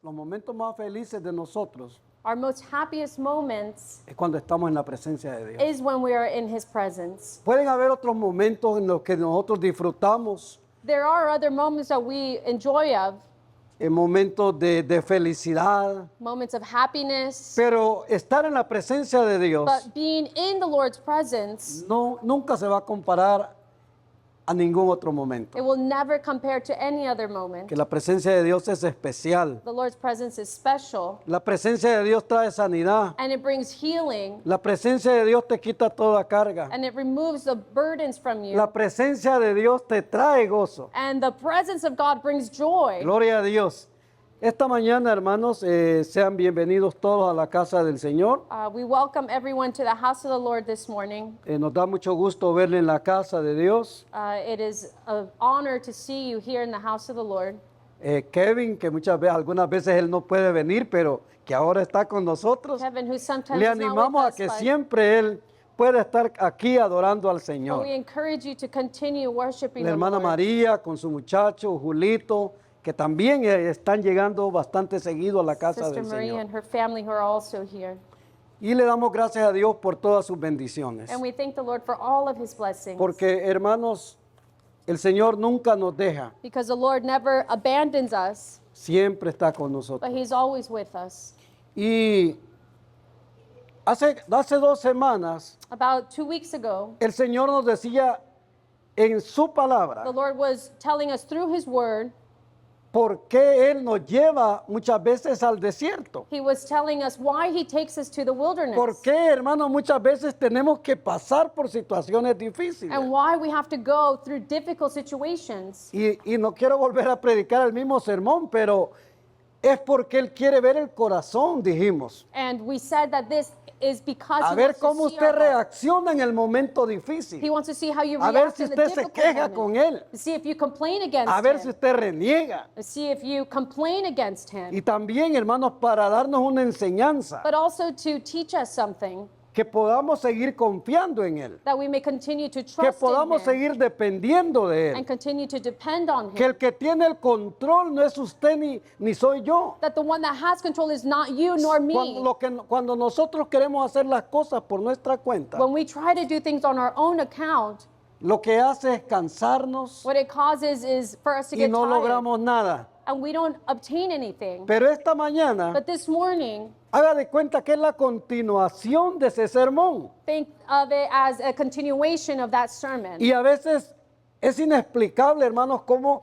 los momentos más felices de nosotros Our most happiest moments es cuando estamos en la presencia de Dios. is when we are in His presence. Pueden haber otros momentos en los que nosotros disfrutamos, There are other moments that we enjoy of, momentos de felicidad, moments of happiness, pero estar en la presencia de Dios but being in the Lord's presence, nunca se va a comparar a ningún otro momento. it will never compare to any other moment. Que la presencia de Dios es especial. The Lord's presence is special, La presencia de Dios trae sanidad. and it brings healing, La presencia de Dios te quita toda carga. and it removes the burdens from you. La presencia de Dios te trae gozo. And the presence of God brings joy. Gloria a Dios. Esta mañana, hermanos, sean bienvenidos todos a la casa del Señor. We welcome everyone to the house of the Lord this morning. Nos da mucho gusto verle en la casa de Dios. It is an honor to see you here in the house of the Lord. Kevin, que algunas veces él no puede venir, pero que ahora está con nosotros. Kevin, who sometimes Le is not animamos with a us, que but siempre él pueda estar aquí adorando al but Señor. we encourage you to continue worshiping La the hermana Lord. María con su muchacho Julito, que también están llegando bastante seguido a la casa Sister del Maria Señor. and her family who are also here. Y le damos gracias a Dios por todas sus bendiciones. And we thank the Lord for all of His blessings. Porque, hermanos, el Señor nunca nos deja, Because the Lord never abandons us, siempre está con but nosotros. He's always with us. Y hace 2 semanas, About 2 weeks ago, el Señor nos decía en su palabra the Lord was telling us through His word, por qué Él nos lleva muchas veces al desierto. He was telling us why He takes us to the wilderness. ¿Por qué, hermanos, muchas veces tenemos que pasar por situaciones difíciles? And why we have to go through difficult situations. Y no quiero volver a predicar el mismo sermón, pero es porque Él quiere ver el corazón, dijimos. And we said that this is because A He ver wants to cómo see usted our heart. reacciona en el momento difícil. He wants to see how you A ver react si in the usted se difficult queja moment. con Él. To see if you complain against A ver Him. si usted reniega. To see if you complain against Him. Y también, hermanos, para darnos una enseñanza, But also to teach us something, que podamos seguir confiando en Él, that we may continue to que trust in podamos Him seguir dependiendo de and Él, continue to depend on que Him. el que tiene el control no es usted ni soy yo. That the one that has control is not you nor me. Cuando nosotros queremos hacer las cosas por nuestra cuenta, When we try to do things on our own account, lo que hace es cansarnos what it causes is for us to y get no tired logramos nada. and we don't obtain anything. Pero esta mañana, But this morning, haga de cuenta que es la continuación de ese sermón. think of it as a continuation of that sermon. Y a veces es inexplicable, hermanos, cómo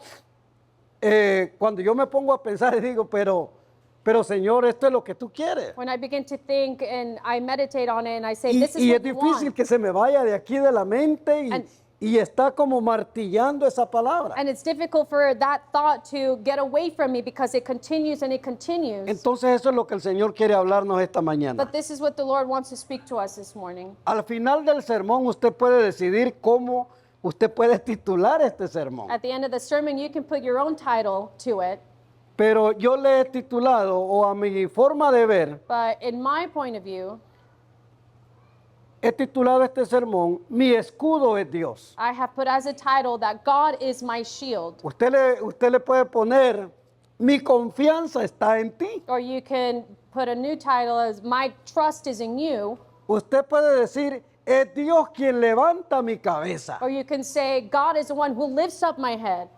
cuando yo me pongo a pensar y digo, pero Señor, esto es lo que tú quieres. When I begin to think and I meditate on it and I say, Y, this is y es what you difícil want. que se me vaya de aquí de la mente And- y está como martillando esa palabra. And it's difficult for that thought to get away from me because it continues and it continues. Entonces eso es lo que el Señor quiere hablarnos esta mañana. But this is what the Lord wants to speak to us this morning. Al final del sermón usted puede decidir cómo usted puede titular este sermón. At the end of the sermon, you can put your own title to it. Pero yo le he titulado, o a mi forma de ver, But in my point of view, he titulado este sermón, Mi escudo es Dios. I have put as a title that God is my shield. Usted le puede poner, mi confianza está en ti. Or you can put a new title as My Trust is in You. Usted puede decir, es Dios quien levanta mi cabeza. Or you can say, God is the one who lifts up my head.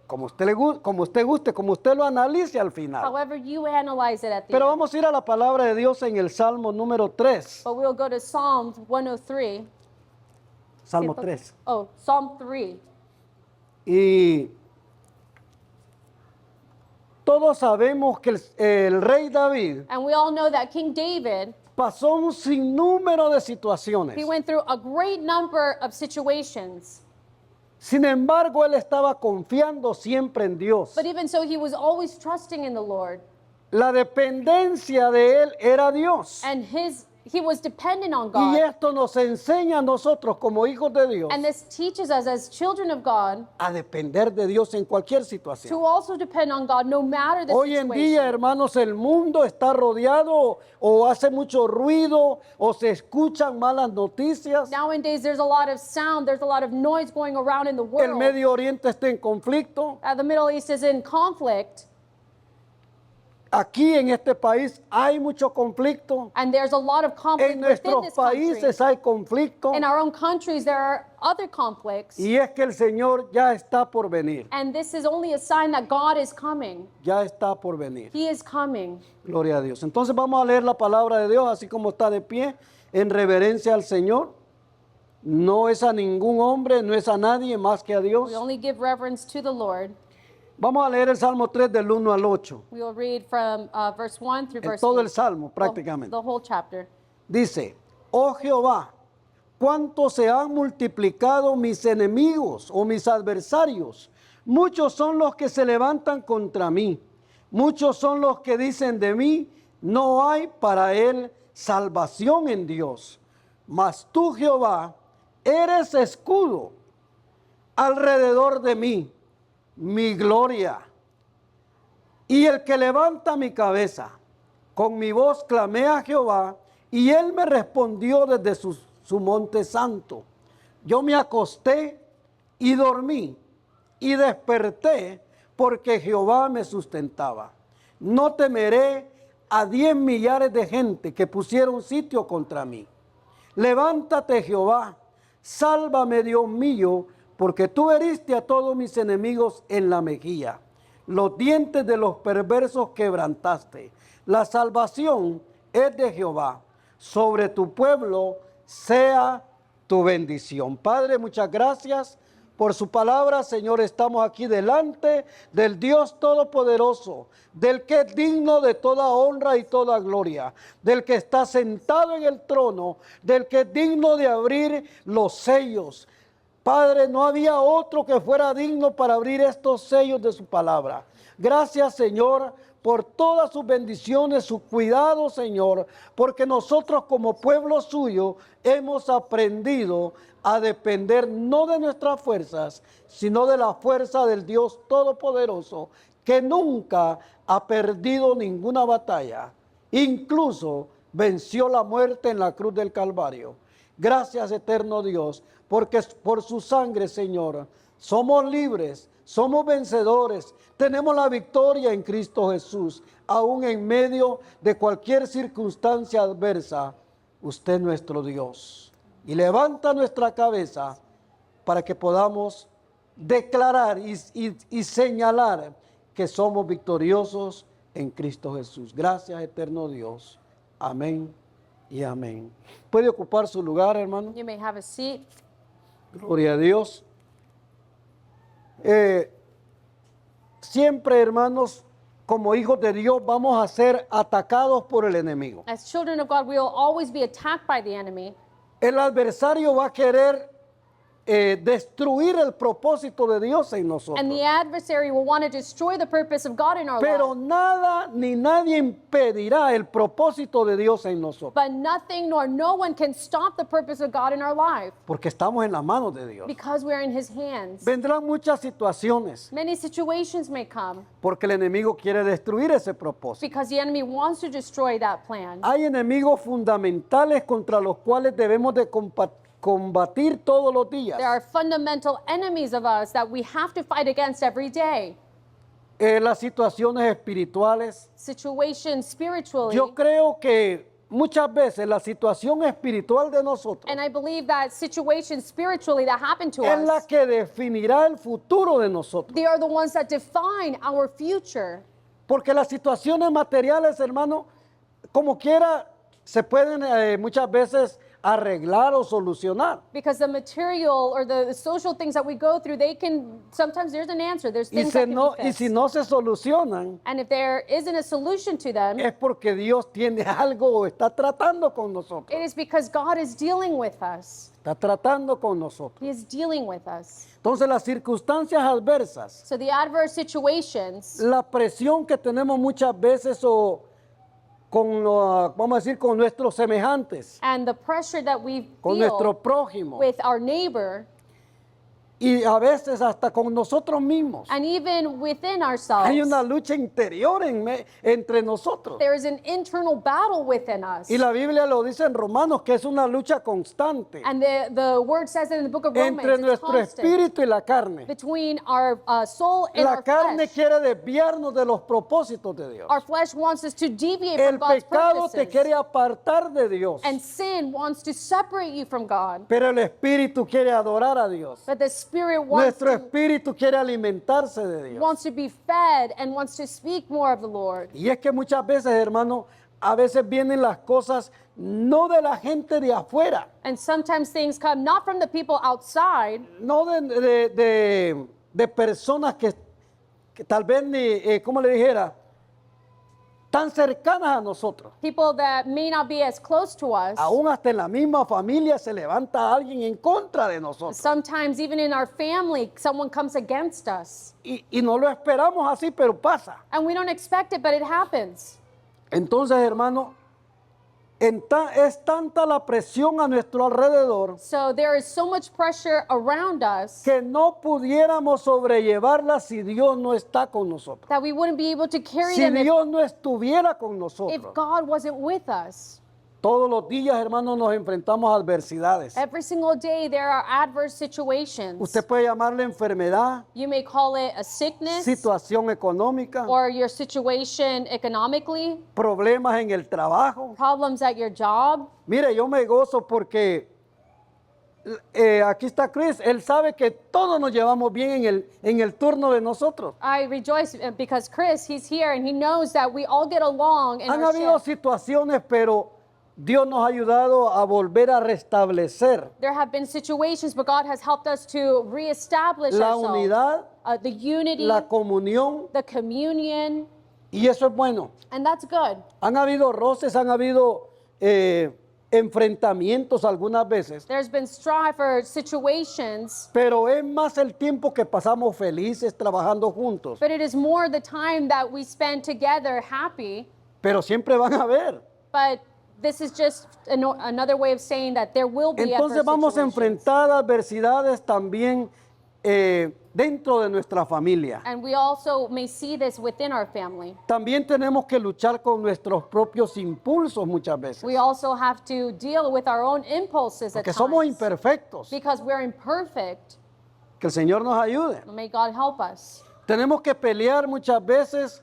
Como usted guste, como usted lo analice al final. However you analyze it at the Pero end. vamos a ir a la palabra de Dios en el Salmo número 3. But we'll go to Psalm 103. Salmo 3. Oh, Psalm 3. Y todos sabemos que el rey David And we all know that King David, pasó un sinnúmero de situaciones. he went through a great number of situations. Sin embargo, él estaba confiando siempre en Dios. But even so, he was always trusting in the Lord. La dependencia de él era Dios. And he was dependent on Y God. esto nos enseña a nosotros como hijos de Dios And this teaches us as children of God a depender de Dios en cualquier to situación. also depend on God no matter the Hoy en día, situation. hermanos, el mundo está rodeado o hace mucho ruido o se escuchan malas noticias. Nowadays, there's a lot of sound, there's a lot of noise going around in the El world. Medio Oriente está en conflicto. The Middle East is in conflict. aquí en este país hay mucho conflicto. And there's a lot of conflict En within nuestros this country. países hay conflicto. In our own countries, there are other conflicts. Y es que el Señor ya está por venir. And this is only a sign that God is coming. Ya está por venir. He is coming. Gloria a Dios. Entonces vamos a leer la palabra de Dios así como está de pie, en reverencia al Señor. No es a ningún hombre, no es a nadie más que a Dios. We only give reverence to the Lord. Vamos a leer el Salmo 3 del 1 al 8. We will read from verse 1 through En verse todo 8. el Salmo prácticamente. The whole chapter. Dice, oh Jehová, cuánto se han multiplicado mis enemigos o mis adversarios. Muchos son los que se levantan contra mí. Muchos son los que dicen de mí, no hay para él salvación en Dios. Mas tú, Jehová, eres escudo alrededor de mí, mi gloria, y el que levanta mi cabeza. Con mi voz clamé a Jehová, y él me respondió desde su monte santo. Yo me acosté y dormí, y desperté, porque Jehová me sustentaba. No temeré a 10 millares de gente que pusieron sitio contra mí. Levántate, Jehová, sálvame, Dios mío, porque tú heriste a todos mis enemigos en la mejilla. Los dientes de los perversos quebrantaste. La salvación es de Jehová. Sobre tu pueblo sea tu bendición. Padre, muchas gracias por su palabra. Señor, estamos aquí delante del Dios Todopoderoso, del que es digno de toda honra y toda gloria, del que está sentado en el trono, del que es digno de abrir los sellos. Padre, no había otro que fuera digno para abrir estos sellos de su palabra. Gracias, Señor, por todas sus bendiciones, su cuidado, Señor, porque nosotros como pueblo suyo hemos aprendido a depender no de nuestras fuerzas, sino de la fuerza del Dios Todopoderoso, que nunca ha perdido ninguna batalla, incluso venció la muerte en la cruz del Calvario. Gracias, eterno Dios, porque por su sangre, Señor, somos libres, somos vencedores, tenemos la victoria en Cristo Jesús, aún en medio de cualquier circunstancia adversa. Usted es nuestro Dios y levanta nuestra cabeza para que podamos declarar y señalar que somos victoriosos en Cristo Jesús. Gracias, eterno Dios. Amén y amén. Puede ocupar su lugar, hermano. You may have a seat. Gloria a Dios. Siempre, hermanos, como hijos de Dios, vamos a ser atacados por el enemigo. As children of God, we will always be attacked by the enemy. El adversario va a querer destruir el propósito de Dios en nosotros. And the adversary will want to destroy the purpose of God in our Pero lives. nada ni nadie impedirá el propósito de Dios en nosotros, But nothing nor no one can stop the purpose of God in our life porque estamos en las manos de Dios. because we're in His hands. Vendrán muchas situaciones, Many situations may come porque el enemigo quiere destruir ese propósito. because the enemy wants to destroy that plan. Hay enemigos fundamentales contra los cuales debemos de combatir todos los días. There are fundamental enemies of us that we have to fight against every day. Las situaciones espirituales. Situations spiritually. Yo creo que muchas veces la situación espiritual de nosotros And I believe that situations spiritually that happen to es la us, que definirá el futuro de nosotros. they are the ones that define our future. Porque las situaciones materiales, hermano, como quiera, se pueden muchas veces arreglar o solucionar. Because the material or the social things that we go through, they can, sometimes there's an answer, there's Y, things that can be y fixed. si no se solucionan, And if there isn't a solution to them, es porque Dios tiene algo o está tratando con nosotros. it is because God is dealing with us. Está tratando con nosotros. He is dealing with us. Entonces las circunstancias adversas, So the adverse situations, la presión que tenemos muchas veces o con, vamos a decir, con nuestros semejantes, and the pressure that we con nuestro feel prójimo, with our neighbor, y a veces hasta con nosotros mismos. And even within ourselves, Hay una lucha interior entre nosotros. there is an internal battle within us. Y la Biblia lo dice en Romanos que es una lucha constante And the word says it in the book of Romans, entre it's nuestro constant espíritu y la carne. between our soul and La our carne flesh. quiere desviarnos de los propósitos de Dios. Our flesh wants us to deviate El from God's pecado te purposes. quiere apartar de Dios, And sin wants to separate you from God. pero el espíritu quiere adorar a Dios. But the Spirit wants Nuestro to, espíritu quiere alimentarse de Dios. wants to be fed and wants to speak more of the Lord. Y es que muchas veces, hermano, a veces vienen las cosas no de la gente de afuera, And sometimes things come not from the people outside, no de personas que tal vez ni, ¿cómo le dijera? Tan cercanas a nosotros. people that may not be as close to us. Aún hasta en la misma familia se levanta alguien en contra de nosotros. Sometimes even in our family, someone comes against us. Y no lo esperamos así, pero pasa. And we don't expect it, but it happens. Entonces, hermano, es tanta la presión a nuestro alrededor So there is so much pressure around us que no pudiéramos sobrellevarla si Dios no está con nosotros. that we wouldn't be able to carry Si them Dios no estuviera con if nosotros. God wasn't with us. Todos los días, hermanos, nos enfrentamos a adversidades. Every single day there are adverse situations. Usted puede llamarle enfermedad, You may call it a sickness situación económica, or your situation economically, problemas en el trabajo. problems at your job. Mire, yo me gozo porque aquí está Chris. Él sabe que todos nos llevamos bien en el turno de nosotros. I rejoice because Chris, he's here and he knows that we all get along in Han our habido shift. situaciones, pero Dios nos ha ayudado a volver a restablecer There have been situations, but God has helped us to reestablish la ourselves. unidad, The unity, la comunión, the communion, y eso es bueno. and that's good. Han habido roces, han habido enfrentamientos algunas veces, There's been strife or situations, pero es más el tiempo que pasamos felices trabajando juntos. but it is more the time that we spend together happy. Pero siempre van a haber. But this is just another way of saying that there will be Entonces adverse vamos a situations. enfrentar adversidades también dentro de nuestra familia. And we also may see this within our family. También tenemos que luchar con nuestros propios impulsos muchas veces, We also have to deal with our own impulses at porque somos times imperfectos. because we're imperfect. Que el Señor nos ayude. May God help us. Tenemos que pelear muchas veces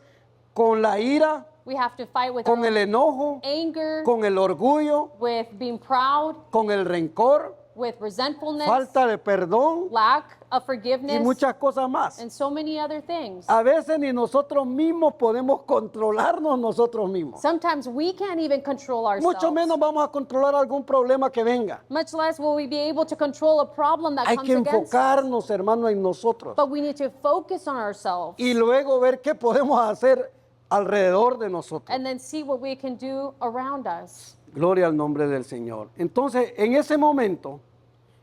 con la ira, We have to fight with our con el own enojo, anger, con el orgullo, with being proud, con el rencor, with resentfulness, falta de perdón lack of y forgiveness, muchas cosas más. and so many other things. A veces ni nosotros mismos podemos controlarnos nosotros mismos. Sometimes we can't even control Mucho ourselves. menos vamos a controlar algún problema que venga. Much less will we be able to control a problem that Hay comes que against us. enfocarnos, hermano, en nosotros But we need to focus on ourselves y luego ver qué podemos hacer alrededor de nosotros. and then see what we can do around us. Gloria al nombre del Señor. Entonces, en ese momento,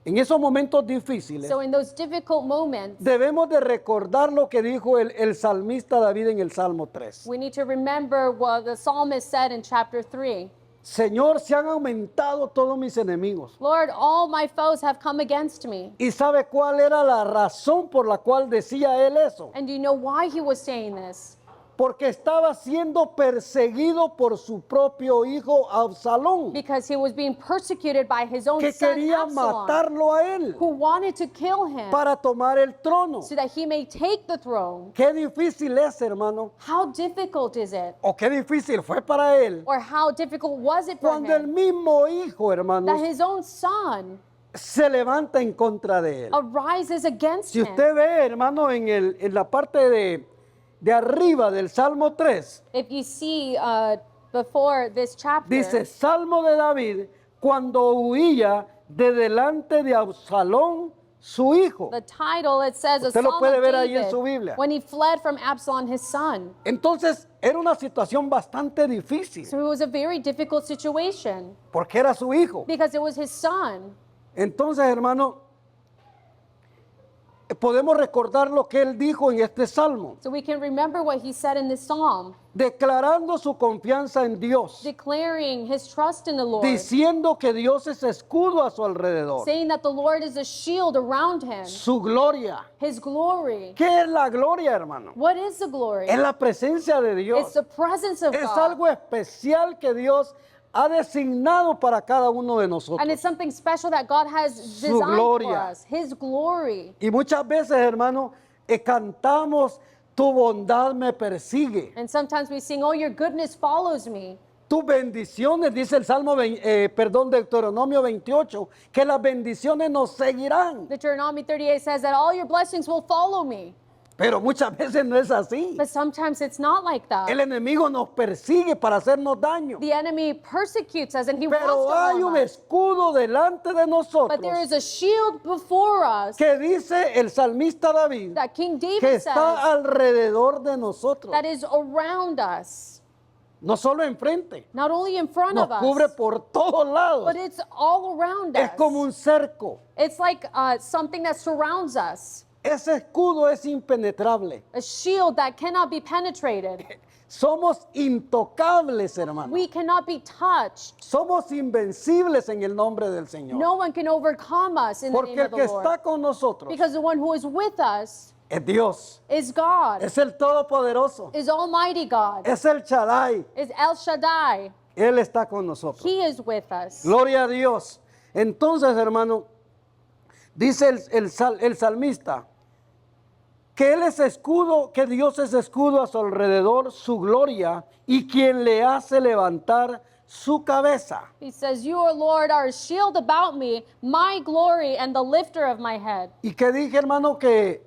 en esos momentos difíciles, So in those difficult moments, debemos de recordar lo que dijo el salmista David en el Salmo 3. we need to remember what the psalmist said in chapter 3. Señor, se han aumentado todos mis enemigos. Lord, all my foes have come against me. ¿Y sabe cuál era la razón por la cual decía él eso? And do you know why he was saying this? Porque estaba siendo perseguido por su propio hijo Absalón, Because he was being persecuted by his own que son quería Absalom, matarlo a él who wanted to kill him para tomar el trono. so that he may take the throne. Qué difícil es, hermano, How difficult is it? o qué difícil fue para él Or how difficult was it for cuando el him mismo hijo, that hermanos, his own son se levanta en contra de él. arises against Si him? usted ve, hermano, en la parte de arriba del Salmo 3, If you see before this chapter, dice, Salmo de David, cuando huía de delante de Absalón, su hijo. the title, it says, a Usted lo Psalm puede of ver ahí en David, su Biblia. when he fled from Absalom, his son. Entonces, era una situación bastante difícil, So it was a very difficult situation porque era su hijo. because it was his son. Entonces, hermano, podemos recordar lo que él dijo en este salmo, So we can remember what he said in this psalm, declarando su confianza en Dios, declaring his trust in the Lord, diciendo que Dios es escudo a su alrededor, saying that the Lord is a shield around him, su gloria. his glory. ¿Qué es la gloria, hermano? What is the glory? Es la presencia de It's Dios. the presence of Es God. algo especial que Dios ha designado para cada uno de And nosotros. it's something special that God has Su designed for gloria. us, his glory. Y muchas veces, hermano, cantamos, tu bondad me persigue. And sometimes we sing, oh, your goodness follows me. Tus bendiciones, dice el Salmo, Deuteronomio 28, que las bendiciones nos seguirán. Deuteronomy 38 says that all your blessings will follow me. Pero muchas veces no es así. But sometimes it's not like that. El enemigo nos persigue para hacernos daño. The enemy persecutes us and he Pero wants to hay harm un us. escudo delante de But there nosotros is a shield before us que dice el salmista David that King que David está says alrededor de nosotros. that is around us. No solo enfrente, Not only in front nos of cubre us, por todos lados. but it's all around Es como us. un cerco. It's like something that surrounds us. Ese escudo es impenetrable. A shield that cannot be penetrated. Somos intocables, hermano. We cannot be touched. Somos invencibles en el nombre del Señor. No one can overcome us in the Porque name el of que the Lord. está con nosotros Because the one who is with us es Dios. is God, Es el Todopoderoso. is Almighty God, Es el Shaddai. is El Shaddai. Él está con nosotros. He is with us. Gloria a Dios. Entonces, hermano, dice el salmista que Él es escudo, que Dios es escudo a su alrededor, su gloria, y quien le hace levantar su cabeza. He says, you, O Lord, are a shield about me, my glory and the lifter of my head. Y que dije, hermano, que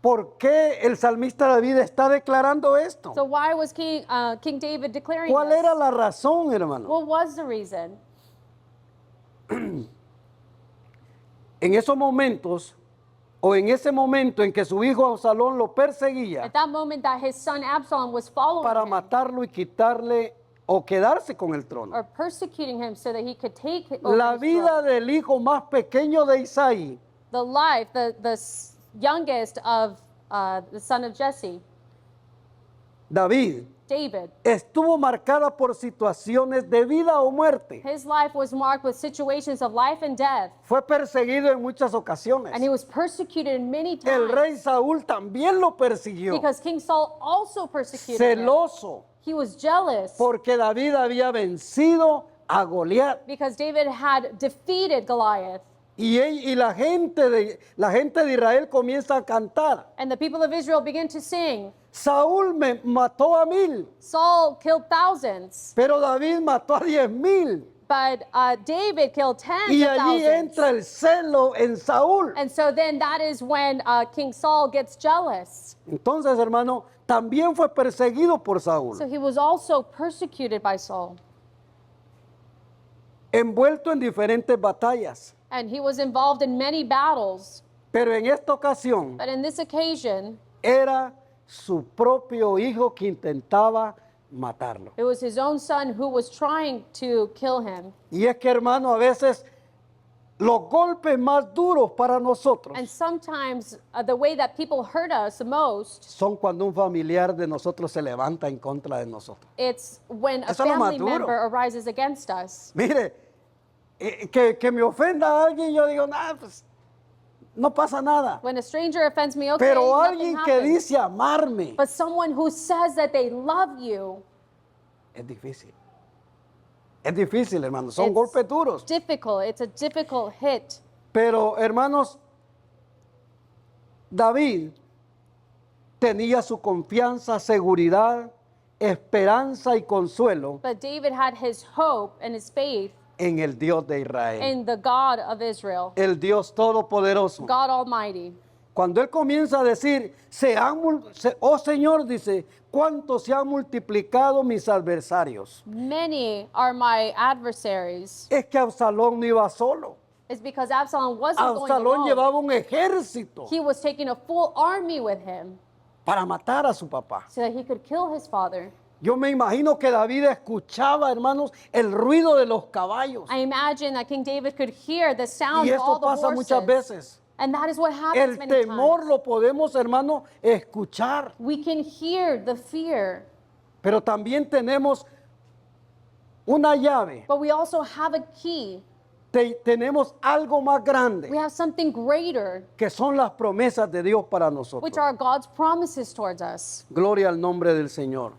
¿por qué el salmista David está declarando esto? So why was King David declaring ¿Cuál this? era la razón, hermano? What was the reason? En esos momentos, o en ese momento en que su hijo Absalón lo perseguía At that moment that his son Absalom was following para him matarlo y quitarle o quedarse con el trono. or persecuting him so that he could take over La his vida throne. del hijo más pequeño de Isaí The life, the youngest of the son of Jesse, David, David. estuvo marcada por situaciones de vida o muerte. His life was marked with situations of life and death, Fue perseguido en muchas ocasiones. and he was persecuted many El rey times Saúl también lo persiguió, because King Saul also persecuted him. celoso, He was jealous porque David había vencido a Goliat. because David had defeated Goliath. Y la gente de Israel comienza a cantar. And the people of Israel began to sing, Saúl me mató a 1000, Saul killed thousands, pero David mató a 10,000. but David killed tens Y of allí thousands. entra el celo en Saúl. And so then that is when King Saul gets jealous. Entonces, hermano, también fue perseguido por Saúl, So he was also persecuted by Saul. envuelto en diferentes batallas. And he was involved in many battles. Pero en esta ocasión But in this occasion, era su propio hijo que intentaba matarlo. it was his own son who was trying to kill him. Y es que, hermano, a veces los golpes más duros para nosotros And sometimes the way that people hurt us the most, son cuando un familiar de nosotros se levanta en contra de nosotros. it's when a Eso es lo más family duro. member arises against us. Mire, que me ofenda a alguien, yo digo, nah, pues no pasa nada. When a stranger offends me, okay, Pero nothing alguien que happens. dice amarme But someone who says that they love you, es difícil. Es difícil, hermano. Son It's golpes duros. difficult. It's a difficult hit. Pero, hermanos, David tenía su confianza, seguridad, esperanza y consuelo But David had his hope and his faith en el Dios de Israel, in the God of Israel, el Dios Todopoderoso. God Almighty. Cuando él comienza a decir, oh Señor, dice, ¿cuánto se han multiplicado mis adversarios? Many are my adversaries. Es que Absalón no iba solo. It's because Absalom wasn't going Absalón alone. llevaba un ejército He was taking a full army with him para matar a su papá. so that he could kill his father. Yo me imagino que David escuchaba, hermanos, el ruido de los caballos. I imagine that King David could hear the sound Y of all esto the pasa muchas horses. veces. And that is what happens El many temor times. lo podemos, hermano, escuchar, We can hear the fear, pero también tenemos una llave. but we also have a key. Tenemos algo más grande, We have something greater, que son las promesas de Dios para which nosotros. are God's promises towards us. Gloria al nombre del Señor.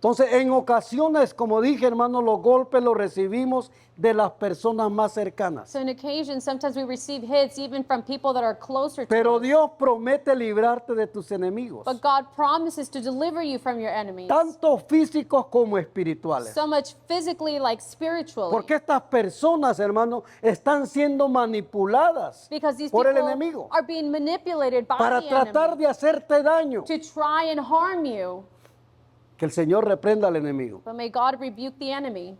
Entonces, en ocasiones, como dije, hermano, los golpes los recibimos de las personas más cercanas. So on occasion, sometimes we receive hits even from people that are closer to Pero us. Dios promete librarte de tus enemigos, But God promises to deliver you from your enemies. tanto físicos como espirituales. So much physically like spiritually. Porque estas personas, hermano, están siendo manipuladas Because these por el people enemigo are being manipulated by para the tratar enemy de hacerte daño. to try and harm you. Que el Señor reprenda al enemigo. But may God rebuke the enemy.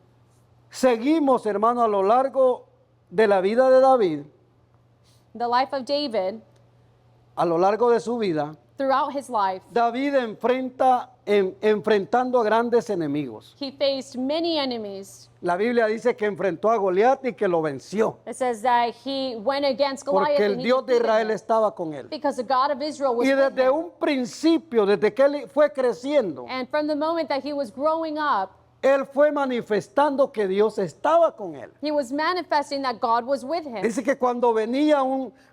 Seguimos, hermano, a lo largo de la vida de David, The life of David, a lo largo de su vida, throughout his life, David enfrentando a grandes enemigos. he faced many enemies. La Biblia dice que enfrentó a Goliat y que lo venció, It says that he went against Goliath porque el and he Dios de defeated Israel him estaba con él. because the God of Israel was Y with desde him. un principio, desde que él fue creciendo, And from the moment that he was growing up, él fue manifestando que Dios estaba con él. he was manifesting that God was with him. Dice que cuando venía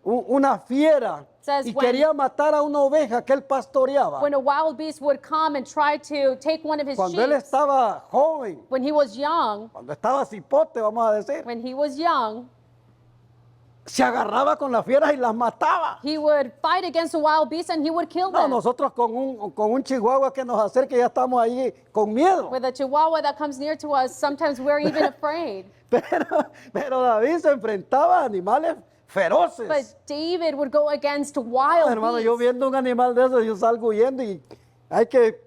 una fiera Says y when- quería matar a una oveja que él pastoreaba, When a wild beast would come and try to take one of his cuando él sheep, estaba joven, when he was young, cuando estaba cipote, vamos a decir, when he was young, se agarraba con las fieras y las mataba. he would fight against a wild beast and he would kill No, them. nosotros con un chihuahua que nos acerque ya estamos ahí con miedo. With a chihuahua that comes near to us, sometimes we're even afraid. Pero David se enfrentaba a animales feroces. But David would go against Ah, wild hermano, yo beasts. viendo un animal de esos, yo salgo huyendo y hay que,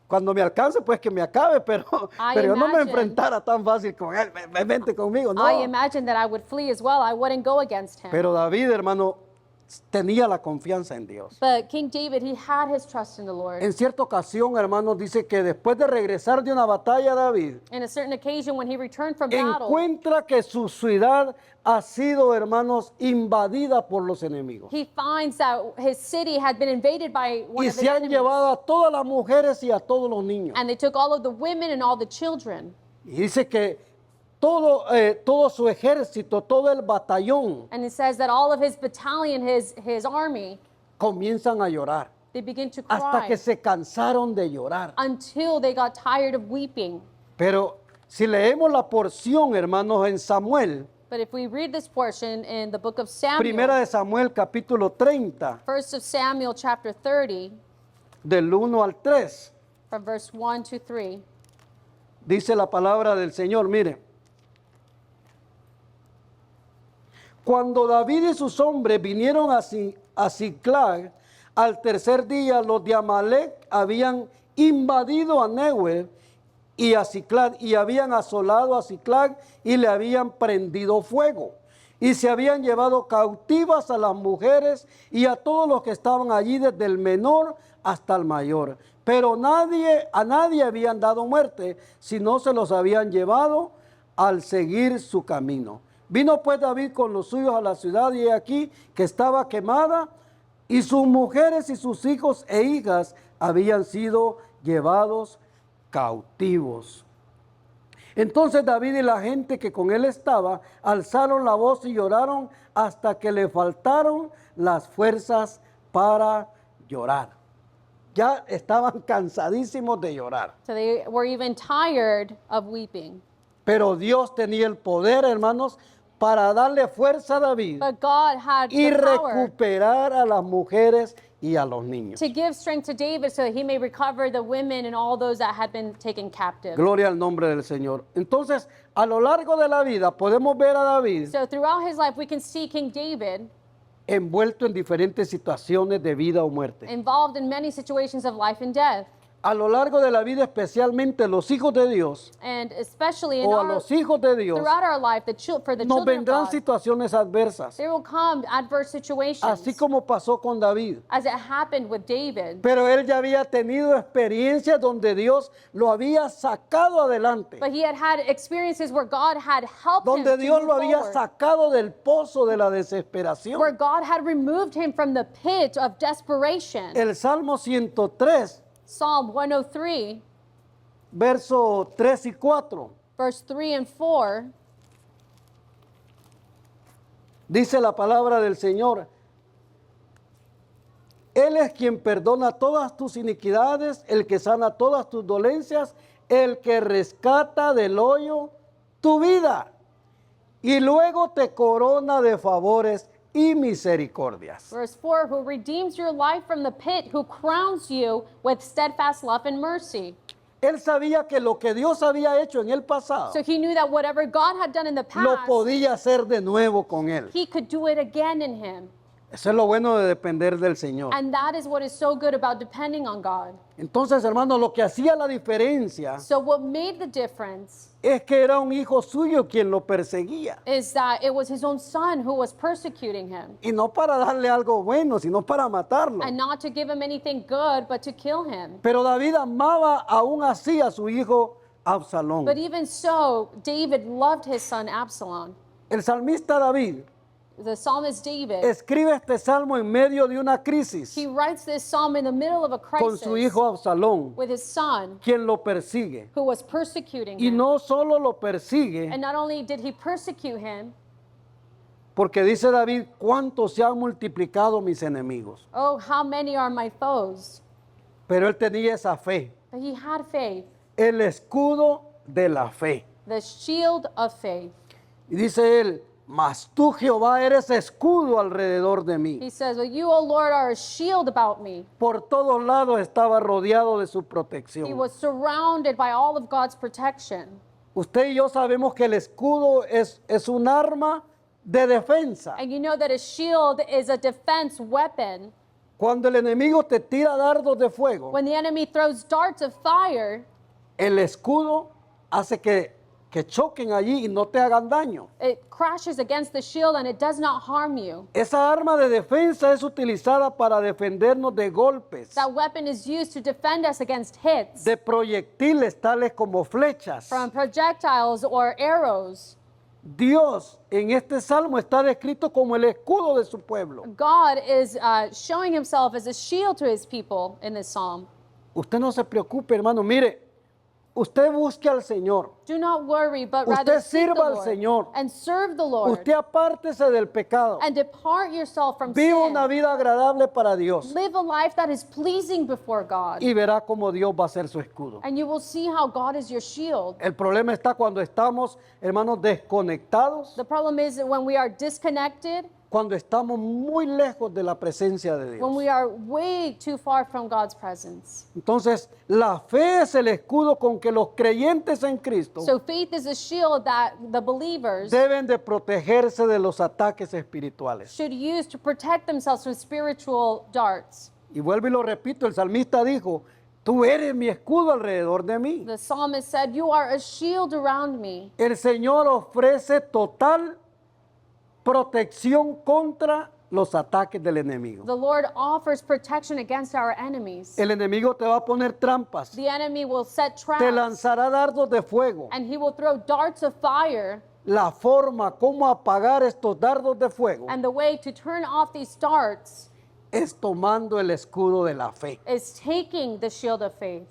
cuando me alcance, pues que me acabe, pero yo no me imagine- enfrentara tan fácil con él. Vente conmigo, no. I imagine that I would flee as well. I wouldn't go against him. Pero David, hermano, tenía la confianza en Dios. But King David, he had his trust in the Lord. En cierta ocasión, hermano, dice que después de regresar de una batalla, David In a certain occasion, when he returned from battle, encuentra que su ciudad ha sido, hermanos, invadida por los enemigos. he finds that his city had been invaded by one Y of his se han enemies. llevado a todas las mujeres y a todos los niños. And they took all of the women and all the children. Y dice que todo su ejército, todo el batallón, And it says that all of his battalion, his army, comienzan a llorar. they begin to Hasta cry que se cansaron de llorar. until they got tired of weeping. Pero si leemos la porción, hermanos, en Samuel, But if we read this portion in the book of Samuel, primera de Samuel, capítulo 30, First of Samuel chapter 30, del 1 al 3, from verse 1 to 3, dice la palabra del Señor, mire. Cuando David y sus hombres vinieron a Ziklag, al tercer día los de Amalek habían invadido a Negev y a Ziklag, y habían asolado a Ziklag y le habían prendido fuego. Y se habían llevado cautivas a las mujeres y a todos los que estaban allí, desde el menor hasta el mayor. Pero a nadie habían dado muerte, sino se los habían llevado al seguir su camino. Vino pues David con los suyos a la ciudad, y he aquí que estaba quemada, y sus mujeres y sus hijos e hijas habían sido llevados cautivos. Entonces David y la gente que con él estaba alzaron la voz y lloraron hasta que le faltaron las fuerzas para llorar. Ya estaban cansadísimos de llorar. so they were even tired of weeping. Pero Dios tenía el poder, hermanos, para darle fuerza a David But God had y the power recuperar a las mujeres y a los niños. to give strength to David so that he may recover the women and all those that had been taken captive. Gloria al nombre del Señor. Entonces, a lo largo de la vida podemos ver a David So throughout his life, we can see King David envuelto en diferentes situaciones de vida o muerte. involved in many situations of life and death. a lo largo de la vida, especialmente los hijos de Dios And especially in o a our, los hijos de Dios, throughout our life, for the nos children of vendrán God, situaciones adversas, there will come adverse situations, así como pasó con David. as it happened with David. Pero él ya había tenido experiencias donde Dios lo había sacado adelante, But he had had experiences where God had helped him donde to Dios move lo había forward, sacado del pozo de la desesperación. where God had removed him from the pit of desperation. El Salmo 103, Psalm 103, verso 3 y 4, verse 3 and 4, dice la palabra del Señor: Él es quien perdona todas tus iniquidades, el que sana todas tus dolencias, el que rescata del hoyo tu vida y luego te corona de favores y misericordias. verse 4, who redeems your life from the pit, who crowns you with steadfast love and mercy. Él sabía que lo que Dios había hecho en el pasado So he knew that whatever God had done in the lo past, podía hacer de nuevo con él. he could do it again in him. Eso es lo bueno de depender del Señor. And that is what is so good about depending on God. Entonces, hermano, lo que hacía la diferencia So what made the difference es que era un hijo suyo quien lo perseguía. is that it was his own son who was persecuting him. Y no para darle algo bueno, sino para matarlo. And not to give him anything good, but to kill him. Pero David amaba aún así a su hijo Absalón. But even so, David loved his son Absalom. El salmista David The psalmist David, escribe este salmo en medio de una crisis he writes this psalm in the middle of a con crisis su hijo Absalón, with his son quien lo persigue. who was persecuting Y him. no solo lo persigue, And not only did he persecute him, porque dice David: cuánto se han multiplicado mis enemigos. oh, how many are my foes? Pero él tenía esa fe, But he had faith, el escudo de la fe. the shield of faith. Y dice él: mas tú, Jehová, eres escudo alrededor de mí. He says, well, you, O Lord, are a shield about me. Por todos lados estaba rodeado de su He protección. was surrounded by all of God's protection. Usted y yo sabemos que el escudo es un arma de defensa. And you know that a shield is a defense weapon. Cuando el enemigo te tira dardos de fuego, When the enemy throws darts of fire, el escudo hace que choquen allí y no te hagan daño. it crashes against the shield and it does not harm you. Esa arma de defensa es utilizada para defendernos de golpes, That weapon is used to defend us against hits de proyectiles tales como flechas. from projectiles or arrows. Dios en este salmo está descrito como el escudo de su pueblo. God is showing himself as a shield to his people in this psalm. Usted no se preocupe, hermano. Mire, usted busque al Señor. Do not worry, but Usted rather seek the sirva al Lord Señor. and serve the Lord Usted apártese del pecado. and depart yourself from Viva sin. una vida agradable para Dios Live a life that is pleasing before God, y verá cómo Dios va a ser su escudo. and you will see how God is your shield. El problema está cuando estamos, hermanos, desconectados, The problem is that when we are disconnected, cuando estamos muy lejos de la presencia de when Dios. we are way too far from God's presence. Entonces, la fe es el escudo con que los creyentes en Cristo So faith is a shield that the believers deben de protegerse de los ataques espirituales. should use to protect themselves from spiritual darts. Y vuelvo y lo repito, el salmista dijo: tú eres mi escudo alrededor de mí. The psalmist said, "You are a shield around me." El Señor ofrece total protección contra los ataques del enemigo. The Lord offers protection against our enemies. El enemigo te va a poner trampas, The enemy will set te traps lanzará dardos de fuego. and he will throw darts of fire. La forma como apagar estos dardos de fuego And the way to turn off these darts es tomando el escudo de la fe. is taking the shield of faith.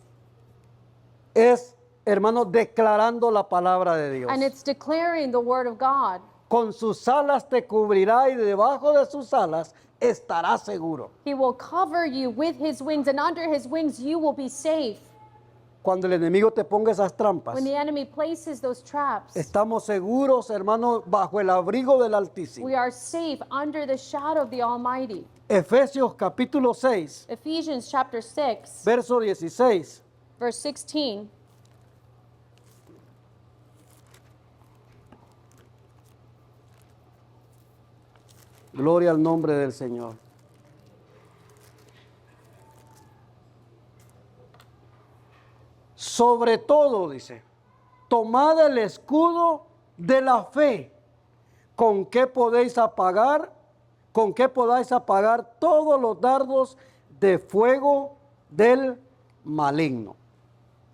Es, hermanos, declarando la palabra de Dios. And it's declaring the word of God. Con sus alas te cubrirá y debajo de sus alas estarás seguro. He will cover you with his wings, and under his wings you will be safe. Cuando el enemigo te ponga esas trampas, When the enemy places those traps, estamos seguros, hermanos, bajo el abrigo del Altísimo. we are safe under the shadow of the Almighty. Efesios capítulo 6, Ephesians chapter 6, verso 16. verse 16. Gloria al nombre del Señor. Sobre todo, dice, tomad el escudo de la fe, con que podáis apagar todos los dardos de fuego del maligno.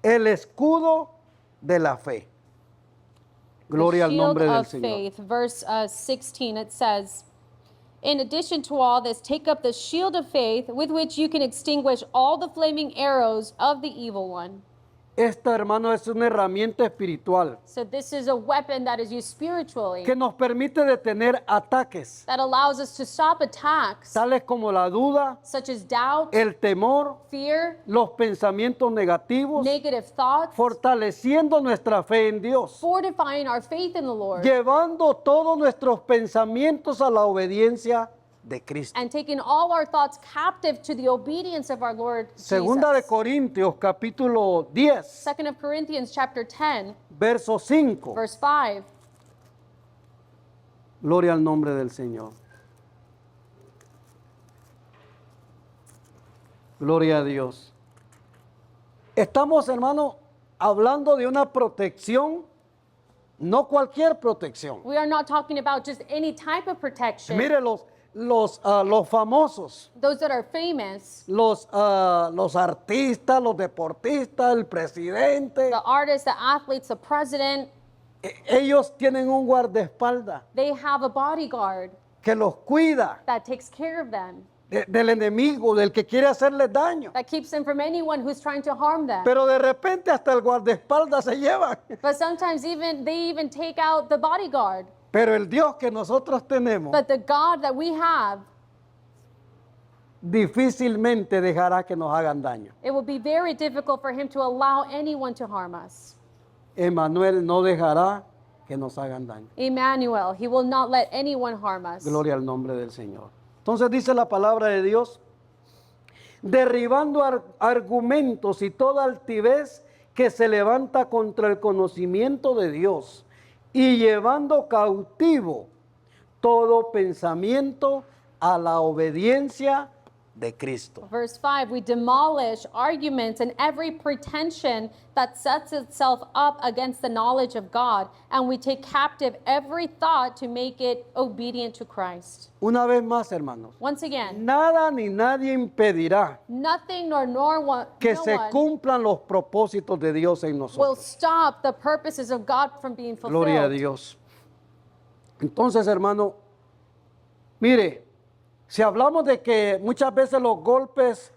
El escudo de la fe. Gloria al nombre del The shield Señor. of faith, verse 16, it says, in addition to all this, take up the shield of faith with which you can extinguish all the flaming arrows of the evil one. Esta, hermano, es una herramienta espiritual So this is a weapon that is used spiritually que nos permite detener ataques, that allows us to stop attacks tales como la duda, such as doubt, el temor, fear, los pensamientos negativos, negative thoughts, fortaleciendo nuestra fe en Dios, fortifying our faith in the Lord, llevando todos nuestros pensamientos a la obediencia de Cristo. and taking all our thoughts captive to the obedience of our Lord Segunda de Jesus. Corintios, capítulo 10, 2 of Corinthians chapter 10, verso 5. verse 5. Gloria al nombre del Señor. Gloria a Dios. Estamos, hermano, hablando de una protección, no cualquier protección. We are not talking about just any type of protection. Mire los famosos, Those that are famous, los artistas, los deportistas, el presidente, the artists, the athletes, the president, ellos tienen un guardaespaldas they have a bodyguard que los cuida that takes care of them, del enemigo, del que quiere hacerles daño. that keeps them from anyone who's trying to harm them. Pero de repente hasta el guardaespaldas se llevan. But sometimes they even take out the bodyguard. Pero el Dios que nosotros tenemos But the God that we have, difícilmente dejará que nos hagan daño. it will be very difficult for him to allow anyone to harm us. Emmanuel no dejará que nos hagan daño. Emmanuel, he will not let anyone harm us. Gloria al nombre del Señor. Entonces dice la palabra de Dios, derribando argumentos y toda altivez que se levanta contra el conocimiento de Dios y llevando cautivo todo pensamiento a la obediencia de Cristo. Verse 5, we demolish arguments and every pretension that sets itself up against the knowledge of God, and we take captive every thought to make it obedient to Christ. Una vez más, hermanos, Once again, nada ni nadie impedirá nothing nor one, que no se one cumplan los propósitos de Dios en will nosotros. stop the purposes of God from being fulfilled. Gloria a Dios. Entonces, hermano, mire, si hablamos de que muchas veces los golpes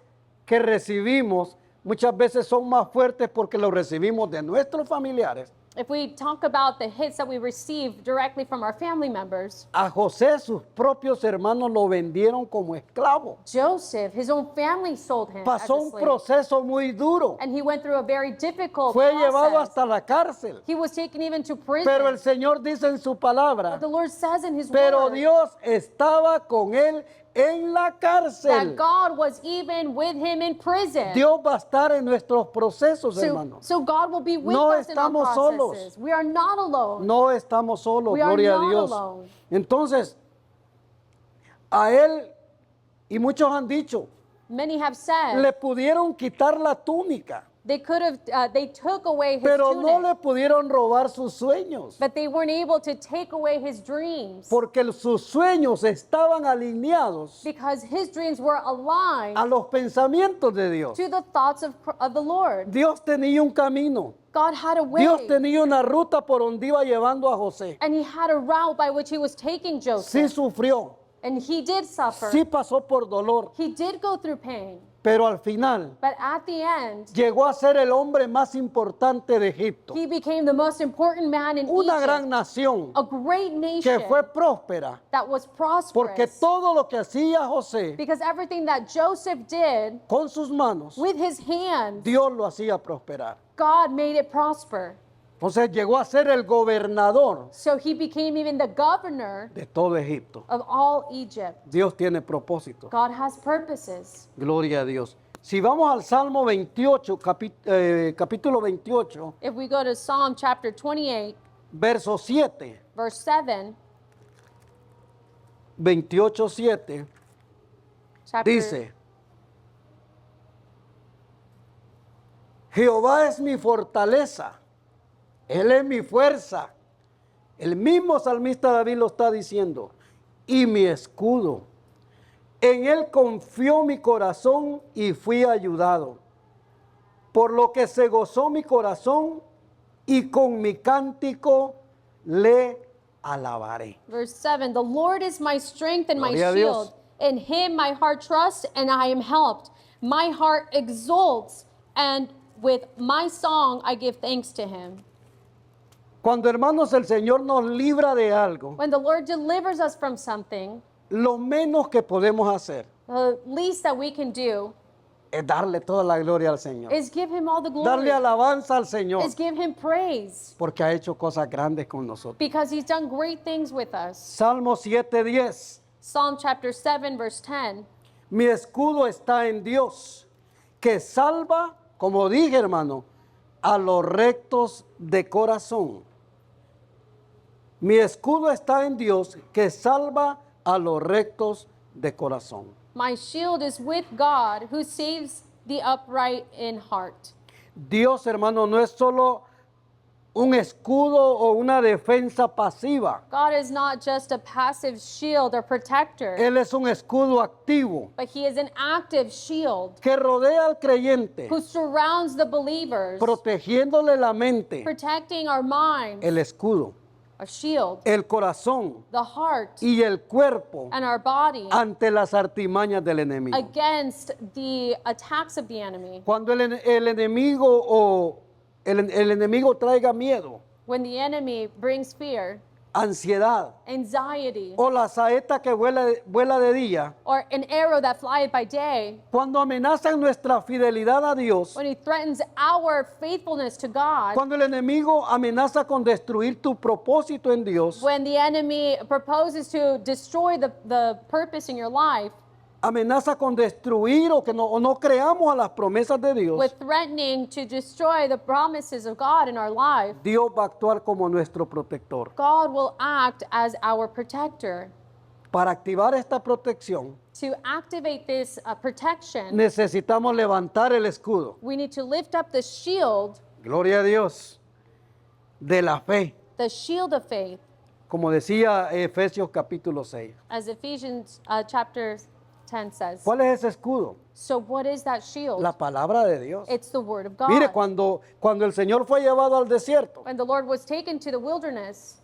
que recibimos, muchas veces son más fuertes porque los recibimos de nuestros familiares. If we talk about the hits that we receive directly from our family members, A José sus propios hermanos lo vendieron como esclavo. Joseph, his own family sold him as Pasó a un slave. proceso muy duro. And he went through a very difficult Fue llevado process. hasta la cárcel. He was taken even to prison. Pero el Señor dice en su palabra, But the Lord says in his pero word Dios estaba con él en la that cárcel. God was even with him in prison. Dios va a estar en nuestros procesos, so, hermanos. so God will be with No us in our estamos processes. solos. We are not alone. No estamos solos, We are gloria a not Dios. alone. Entonces, a él, y muchos han dicho, Many have said le pudieron quitar la túnica, they could have, they took away his pero tunic, no le pudieron robar sus sueños, but they weren't able to take away his dreams porque sus sueños estaban alineados because his dreams were aligned a los pensamientos de Dios. to the thoughts of the Lord. Dios tenía un camino, God had a way, Dios tenía una ruta por donde iba llevando a José. and he had a route by which he was taking Sí Joseph. sufrió, And he did suffer. sí pasó por dolor, He did go through pain. pero al final But at the end, llegó a ser el hombre más importante de Egipto. he became the most important man in Una Egypt, gran nación a great que nation fue próspera, that was porque prosperous. todo lo que hacía José Because everything that Joseph did con sus manos, with his hands, Dios lo hacía prosperar. God made it prosper. Entonces llegó a ser el gobernador So he became even the governor de todo Egipto. of all Egypt. Dios tiene propósito. God has purposes. Gloria a Dios. Si vamos al Salmo 28, capítulo 28, If we go to Psalm chapter 28, verso 7, verse 7, 28, 7, chapter, dice, Jehová es mi fortaleza, Él es mi fuerza. El mismo salmista David lo está diciendo. Y mi escudo. En Él confió mi corazón y fui ayudado. Por lo que se gozó mi corazón y con mi cántico le alabaré. Verse 7, the Lord is my strength and my Gloria a Dios. shield. In him my heart trusts and I am helped. My heart exults and with my song I give thanks to him. Cuando, hermanos, el Señor nos libra de algo, When the Lord delivers us from something, lo menos que podemos hacer the least that we can do es darle toda la gloria al Señor. is give him all the glory. Darle alabanza al Señor, Is give him praise porque ha hecho cosas grandes con nosotros. because he's done great things with us. Salmo 7:10. Psalm chapter 7 verse 10. Mi escudo está en Dios, que salva, como dije, hermano, a los rectos de corazón. Mi escudo está en Dios, que salva a los rectos de corazón. My shield is with God who saves the upright in heart. Dios, hermano, no es solo un escudo o una defensa pasiva. God is not just a passive shield or protector, Él es un escudo activo but he is an active shield que rodea al creyente, who surrounds the believers, protegiéndole la mente, protecting our minds, el escudo, a shield, el corazón the heart, y el cuerpo and our body ante las artimañas del enemigo. against the attacks of the enemy. Cuando el enemigo o el enemigo traiga miedo, When the enemy brings fear, ansiedad anxiety, o la saeta que vuela de día, or an arrow that flieth by day, cuando amenazan nuestra fidelidad a Dios, when he threatens our faithfulness to God, cuando el enemigo amenaza con destruir tu propósito en Dios, when the enemy proposes to destroy the purpose in your life, amenaza con destruir o no creamos a las promesas de Dios, with threatening to destroy the promises of God in our life, Dios va a actuar como nuestro protector. God will act as our protector. Para activar esta protección, To activate this protection, necesitamos levantar el escudo. we need to lift up the shield, Gloria a Dios. De la fe. the shield of faith, Como decía Efesios capítulo 6. as Ephesians chapter 10 says. ¿Cuál es ese escudo? So what is that shield? La palabra de Dios. It's the word of God. Mire, cuando el Señor fue llevado al desierto, When the Lord was taken to the wilderness,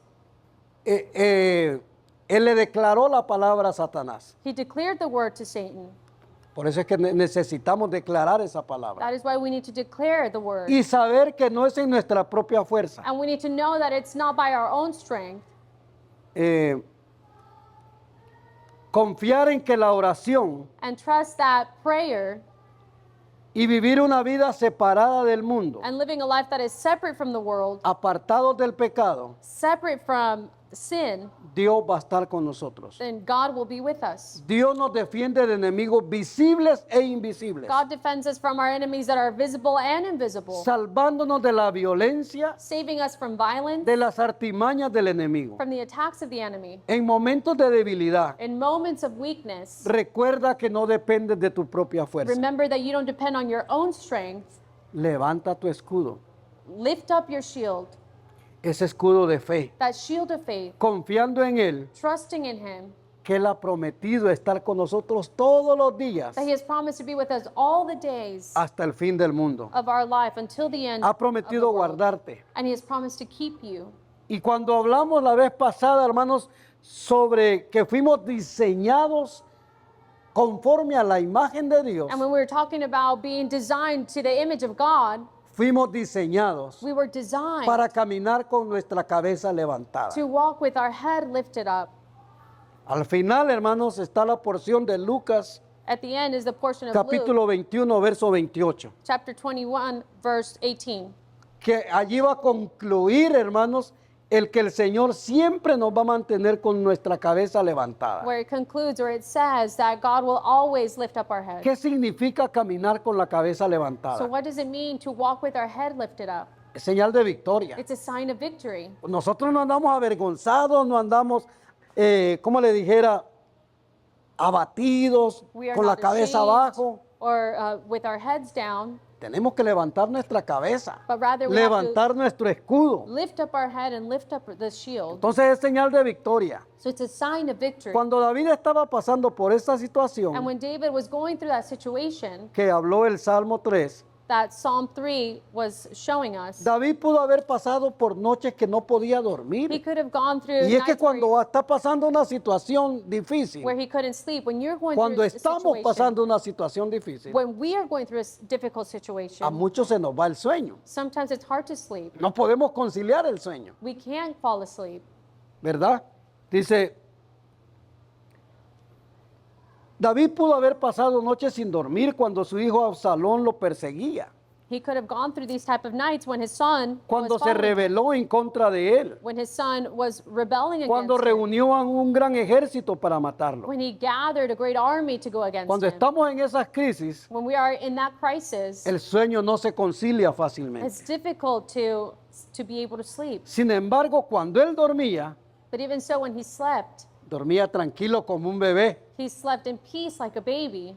Él le declaró la palabra a Satanás. he declared the word to Satan. Por eso es que necesitamos declarar esa palabra. That is why we need to declare the word. Y saber que no es en nuestra propia fuerza. And we need to know that it's not by our own strength. Confiar en que la oración And trust that prayer y vivir una vida separada del mundo, and living a life that is separate from the world, apartados del pecado, separate from sin, Dios va a estar con nosotros. then God will be with us. Dios nos defiende de enemigos visibles e invisibles, God defends us from our enemies that are visible and invisible, salvándonos de la violencia, saving us from violence, de las artimañas del enemigo. from the attacks of the enemy. En momentos de debilidad, In moments of weakness, recuerda que no dependes de tu propia fuerza. remember that you don't depend on your own strength. Levanta tu escudo, Lift up your shield, ese escudo de fe, that shield of faith, confiando en Él, trusting in him, que Él ha prometido estar con nosotros todos los días that he has promised to be with us all the days hasta el fin del mundo. of our life until the end Ha of the prometido world. guardarte. And he has promised to keep you. Y cuando hablamos la vez pasada, hermanos, sobre que fuimos diseñados conforme a la imagen de Dios, And when we were talking about being designed to the image of God, fuimos diseñados we were designed para caminar con nuestra cabeza levantada. to walk with our head lifted up. Al final, hermanos, está la porción de Lucas, At the end is the portion of Luke, capítulo 21, verso 28, chapter 21, verse 18, que allí va a concluir, hermanos, el que el Señor siempre nos va a mantener con nuestra cabeza levantada. where it concludes, or it says that God will always lift up our head. ¿Qué significa caminar con la cabeza So levantada? what does it mean to walk with our head lifted up? Es señal de victoria. It's a sign of victory. Nosotros no andamos avergonzados, no andamos, como le dijera, abatidos, We are con la not cabeza ashamed abajo. or with our heads down. tenemos que levantar nuestra cabeza, but rather we have levantar nuestro escudo. to lift up our head and lift up the shield. Entonces es señal de victoria. So it's a sign of victory. Cuando David estaba pasando por esta And situación when David was going through that situation que habló el Salmo 3, that Psalm 3 was showing us, David pudo haber pasado por noches que no podía he dormir. could have gone through Y es que nights where, cuando está pasando una situación difícil, where he couldn't sleep. When you're going cuando through a estamos situation, pasando una situación difícil, when we are going through a difficult a situation, muchos se nos va el sueño. sometimes it's hard to sleep. No podemos conciliar el sueño, We can't fall asleep. ¿verdad? Dice, David pudo haber pasado noches sin dormir cuando su hijo Absalón lo perseguía, He could have gone through these type of nights when his son cuando was se following, rebeló en contra de él, when his son was rebelling cuando against him, reunió a un gran ejército para matarlo. when he gathered a great army to go against Cuando him. estamos en esas crisis, When we are in that crisis, el sueño no se concilia fácilmente. it's difficult to be able to sleep. Sin embargo, cuando él dormía, But even so, when he slept, dormía tranquilo como un bebé. he slept in peace like a baby.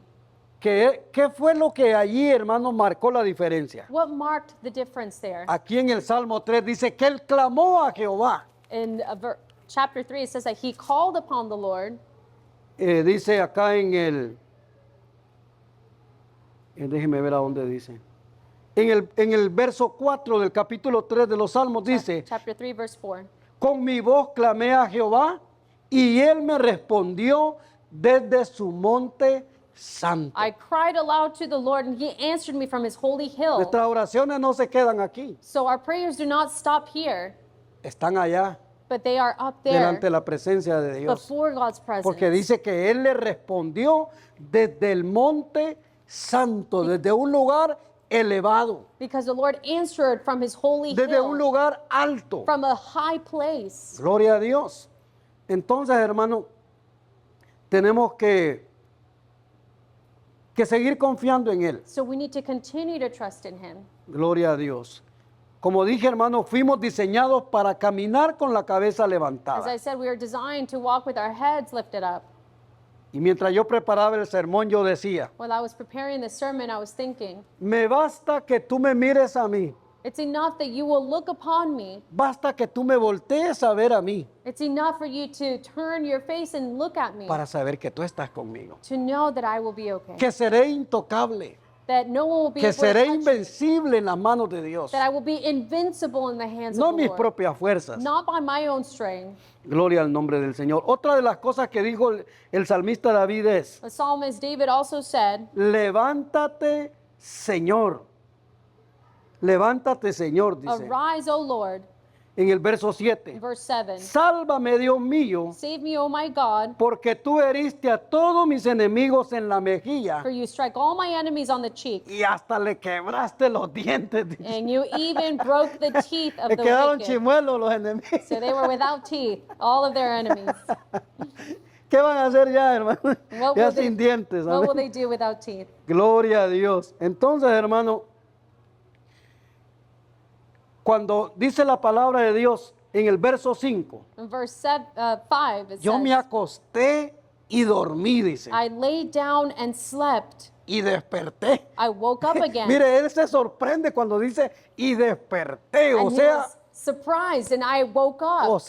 ¿Qué fue lo que allí, hermano, marcó la diferencia? What marked the difference there? Aquí en el Salmo 3 dice que él clamó a Jehová. In chapter 3, it says that he called upon the Lord. Dice acá déjeme ver a dónde dice. En el verso 4 del capítulo 3 de los Salmos dice, Chapter 3, verse 4. con mi voz clamé a Jehová y él me respondió desde su monte santo. I cried aloud to the Lord, and he answered me from his holy hill. Nuestras oraciones no se quedan aquí, So our prayers do not stop here, están allá, but they are up delante there de la presencia de Dios. before God's presence. Porque dice que él le respondió desde el monte santo, desde un lugar elevado, Because the Lord answered from his holy desde un hill, lugar alto. from a high place. Gloria a Dios. Entonces, hermano, tenemos que seguir confiando en él. So we need to continue to trust in him. Gloria a Dios. Como dije, hermano, fuimos diseñados para caminar con la cabeza As levantada. I said, we are designed to walk with our heads lifted up. Y mientras yo preparaba el sermón, yo decía, While I was preparing the sermon, I was thinking, me basta que tú me mires a mí. it's enough that you will look upon me. Basta que tú me voltees a ver a mí It's enough for you to turn your face and look at me para saber que tú estás conmigo. to know that I will be okay. Que seré intocable. That no one will be Que able to seré touch me. invencible en las manos de Dios. That I will be invincible in the hands No of the mis Lord. propias fuerzas. Not by my own strength. Gloria al nombre del Señor. Otra de las cosas que dijo el salmista David es, The psalmist David also said, levántate, Señor. Levántate, Señor, dice. arise, O Lord, En el verso 7. verse 7. Sálvame, Dios mío, Save me, O my God, porque tú heriste a todos mis enemigos en la mejilla for you strike all my enemies on the cheek, y hasta le quebraste los dientes. Dice. and you even broke the teeth of Le the quedaron wicked. chimuelos los enemigos. So they were without teeth, all of their enemies. ¿Qué van a hacer ya, hermano? What Ya will they- sin dientes. What will amén. they do without teeth? Gloria a Dios. Entonces, hermano, cuando dice la palabra de Dios en el verso 5, In verse 5, it yo me says, acosté y dormí, dice, I lay down and slept. y desperté. I woke up again. Mire, él se sorprende cuando dice y desperté, and o he sea, was surprised, and I woke up.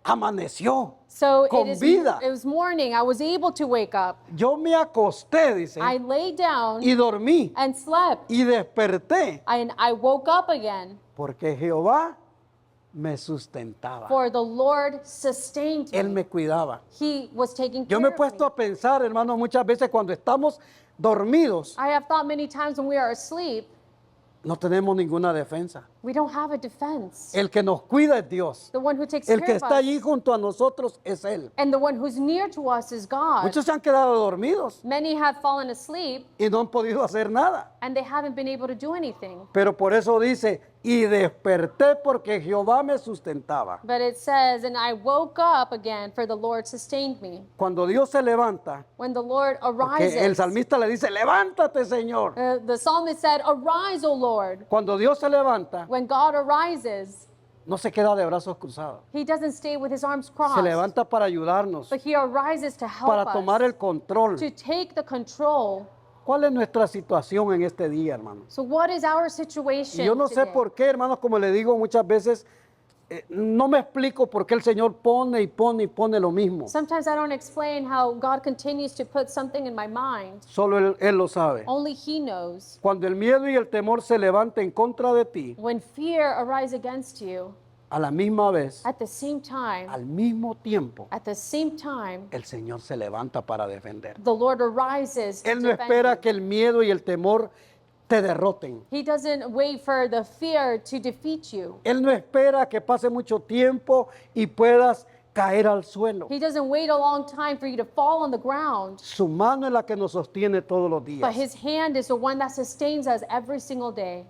amaneció. So con vida. it was morning. I was able to wake up. Yo me acosté, dice, I lay down y dormí and slept. y desperté, And I woke up again, porque Jehová me sustentaba. for the Lord sustained Él me. me cuidaba. He was taking Yo care me he of puesto me. a pensar, hermano, muchas veces cuando estamos dormidos, I have thought many times when we are asleep, no tenemos ninguna defensa. we don't have a defense. El que nos cuida es Dios. The one who takes El que care of está allí us junto a nosotros es Él. and the one who's near to us is God. Muchos se han quedado dormidos Many have fallen asleep y no han podido hacer nada. and they haven't been able to do anything. Pero por eso dice, y desperté porque Jehová me sustentaba. But it says, and I woke up again, for the Lord sustained me. Cuando Dios se levanta, When the Lord que el arises, salmista le dice, levántate, Señor. the psalmist said, arise, O Lord. Cuando Dios se levanta, When God arises, no se queda de brazos cruzados. he doesn't stay with his arms Se crossed, levanta para ayudarnos, but he arises to help para tomar us, el control. to take the control. ¿Cuál es nuestra situación en este día, hermano? So what is our Y situation yo no sé today? por qué, hermanos, como le digo muchas veces, no me explico por qué el Señor pone y pone y pone lo mismo. Sometimes I don't explain how God continues to put something in my mind. Solo Él lo sabe. Only He knows. Cuando el miedo y el temor se levanten en contra de ti, When fear arises against you, a la misma vez, at the same time, al mismo tiempo, at the same time, el Señor se levanta para defender. the Lord arises to Él no defend espera you. que el miedo y el temor te derroten. He doesn't wait for the fear to defeat you. Él no espera que pase mucho tiempo y puedas caer al suelo. He doesn't wait a long time for you to fall on the ground. Su mano es la que nos sostiene todos los But días. His hand is the one that sustains us every single day.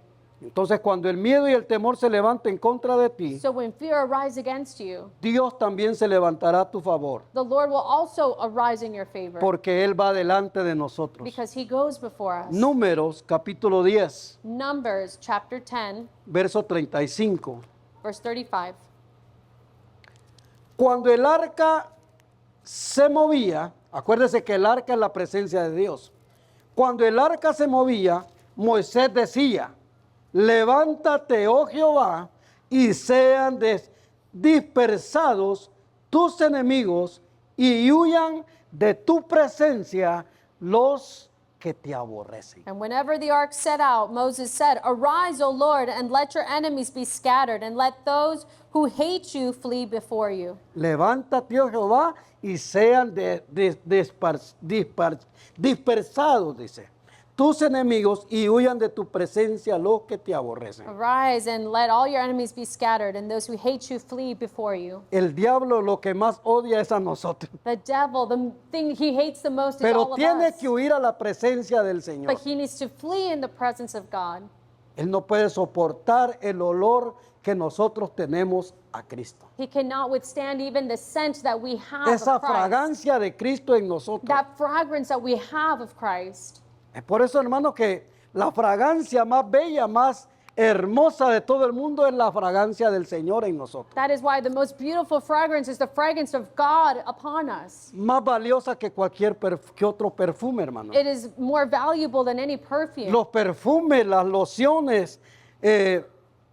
Entonces, cuando el miedo y el temor se levanten en contra de ti, So when fear arises against you, Dios también se levantará a tu favor, the Lord will also arise in your favor porque Él va delante de nosotros. because He goes before us. Números, capítulo 10, Numbers chapter 10, verso 35. verse 35. Cuando el arca se movía, acuérdese que el arca es la presencia de Dios. Cuando el arca se movía, Moisés decía: levántate, oh Jehová, y sean dispersados tus enemigos y huyan de tu presencia los que te aborrecen. And whenever the ark set out, Moses said, Arise, O Lord, and let your enemies be scattered, and let those who hate you flee before you. Levántate, oh Jehová, y sean dispersados, dice, tus enemigos y huyan de tu presencia los que te aborrecen. Arise, and let all your enemies be scattered, and those who hate you flee before you. El diablo lo que más odia es a nosotros, The devil, the thing he hates the most is pero all of tiene us. que huir a la presencia del Señor. But he needs to flee in the presence of God. Él no puede soportar el olor que nosotros tenemos a Cristo. He cannot withstand even the scent that we have Esa of Christ. fragancia de Cristo en nosotros. That fragrance that we have of Christ. Es por eso, hermano, que la fragancia más bella, más hermosa de todo el mundo es la fragancia del Señor en nosotros. That is why the most beautiful fragrance is the fragrance of God upon us. Más valiosa que cualquier que otro perfume, hermano. It is more valuable than any perfume. Los perfumes, las lociones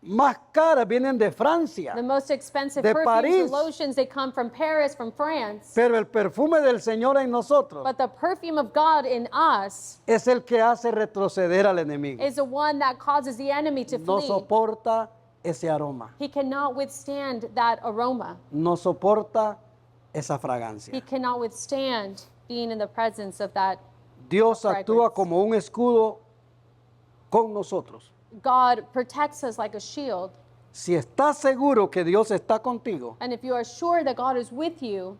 más caras vienen de Francia, The most expensive de perfumes París. and lotions, they come from Paris, from France. pero el perfume del Señor en nosotros But the perfume of God in us es el que hace retroceder al enemigo. is the one that causes the enemy to No flee. soporta ese aroma, He cannot withstand that aroma. no soporta esa fragancia. He cannot withstand being in the presence of that. Dios fragrance. actúa como un escudo con nosotros. God protects us like a shield. Si estás seguro que Dios está contigo, And if you are sure that God is with you,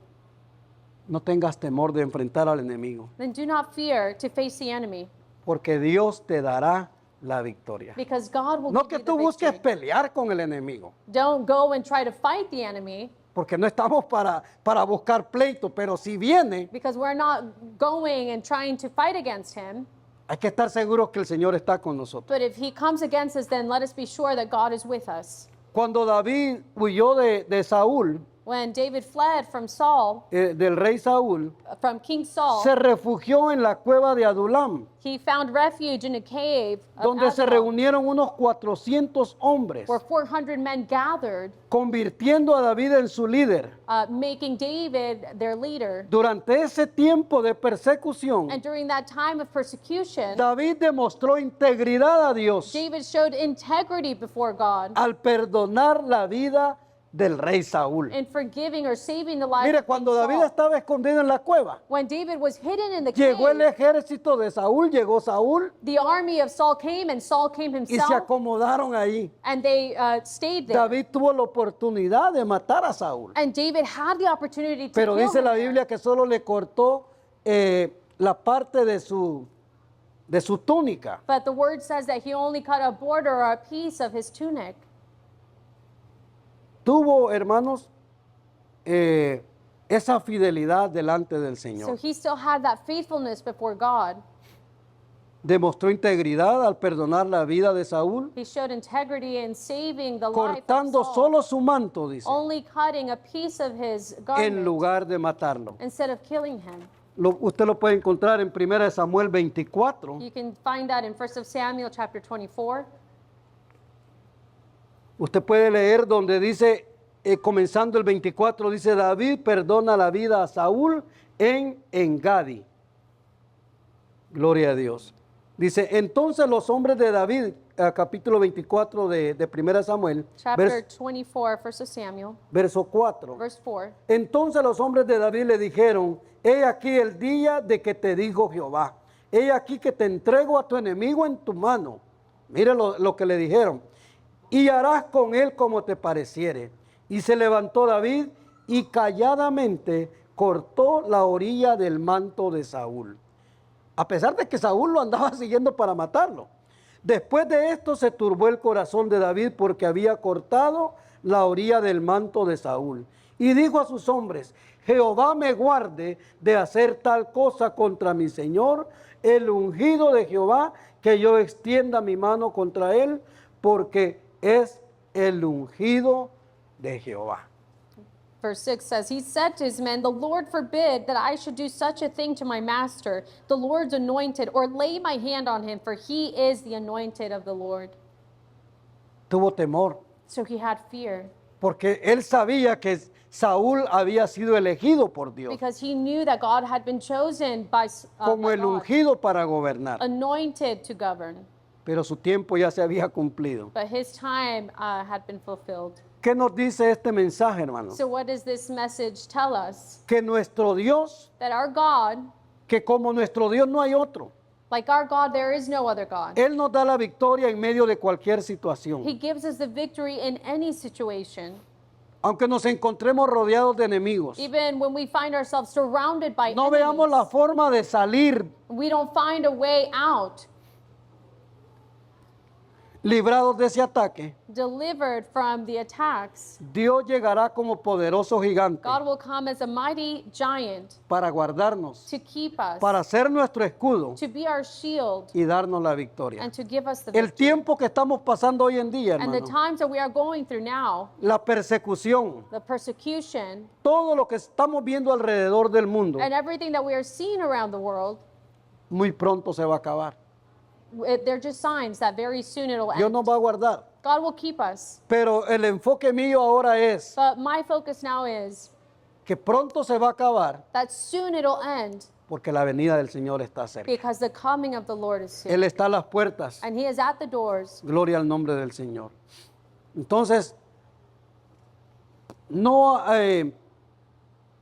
no tengas temor de enfrentar al enemigo, then do not fear to face the enemy, porque Dios te dará la victoria. because God will No give que you tú the busques victory. pelear con el enemigo, Don't go and try to fight the enemy, porque no estamos para buscar pleito, pero si viene, because we're not going and trying to fight against him. hay que estar seguros que el Señor está con nosotros. But if he comes against us, then let us be sure that God is with us. Cuando David huyó de Saúl, When David fled from Saul, del rey Saúl, from King Saul, se refugió en la cueva de Adulam, he found refuge in a cave of donde se Adullam, reunieron unos 400 hombres, where 400 men gathered, convirtiendo a David en su líder. making David their leader. Durante ese tiempo de persecución, And during that time of persecution, David demostró integridad a Dios David showed integrity before God al perdonar la vida del rey Saúl. in forgiving or saving the life Mire, of King cuando David Saul. estaba escondido en la cueva, When David was hidden in the llegó el cave, ejército de Saúl, llegó Saúl the army of Saul came, and Saul came y se himself, acomodaron ahí. and they stayed there. David tuvo la oportunidad de matar a Saúl, And David had the opportunity to pero kill dice him la there. Biblia que solo le cortó la parte de su túnica. But the word says that he only cut a border or a piece of his tunic. Tuvo, hermanos, esa fidelidad delante del So Señor. he still had that faithfulness before God. Demostró integridad al perdonar la vida de Saúl, He showed integrity in saving the life of cortando Saul, solo su manto, dice, only cutting a piece of his en garment lugar de matarlo. instead of killing him. Usted lo puede encontrar en 1 Samuel 24. You can find that in 1 Samuel chapter 24. Usted puede leer donde dice, comenzando el 24, dice, David perdona la vida a Saúl en Engadi. Gloria a Dios. Dice, entonces los hombres de David, capítulo 24 de 1 Samuel, Chapter 24, 1 Samuel, verso 4. verse 4. Entonces los hombres de David le dijeron, he aquí el día de que te dijo Jehová, he aquí que te entrego a tu enemigo en tu mano. Mire lo que le dijeron. Y harás con él como te pareciere. Y se levantó David y calladamente cortó la orilla del manto de Saúl, a pesar de que Saúl lo andaba siguiendo para matarlo. Después de esto se turbó el corazón de David porque había cortado la orilla del manto de Saúl. Y dijo a sus hombres, Jehová me guarde de hacer tal cosa contra mi Señor, el ungido de Jehová, que yo extienda mi mano contra él, porque es el ungido de Jehová. Verse 6 says, he said to his men, the Lord forbid that I should do such a thing to my master, the Lord's anointed, or lay my hand on him, for he is the anointed of the Lord. Tuvo temor, So he had fear, porque él sabía que Saúl había sido elegido por Dios because he knew that God had been chosen by como el God, ungido para gobernar. anointed to govern. Pero su tiempo ya se había cumplido. But his time had been fulfilled. ¿Qué nos dice este mensaje, hermano? So what does this message tell us? Que nuestro Dios, That our God, que como nuestro Dios no hay otro, like our God, there is no other God. Él nos da la victoria en medio de cualquier situación. He gives us the victory in any situation. Aunque nos encontremos rodeados de enemigos, Even when we find ourselves surrounded by no veamos la enemies, forma de salir we don't find a way out, librados de ese ataque. delivered from the attacks. Dios llegará como poderoso gigante God will come as a mighty giant para guardarnos, to keep us, para ser nuestro escudo to be our shield, y darnos la victoria. and to give us the El victory. tiempo que estamos pasando hoy en día, And the hermano, times that we are going through now, la persecución, the persecution, todo lo que estamos viendo alrededor del mundo, and everything that we are seeing around the world, muy pronto se va a acabar. they're just signs that very soon it'll Dios end. nos va a guardar. God will keep us. Pero el enfoque mío ahora es But my focus now is que pronto se va a acabar that soon it'll end porque la venida del Señor está cerca. because the coming of the Lord is soon. Él está a las puertas. And he is at the doors. Gloria al nombre del Señor. Entonces, no,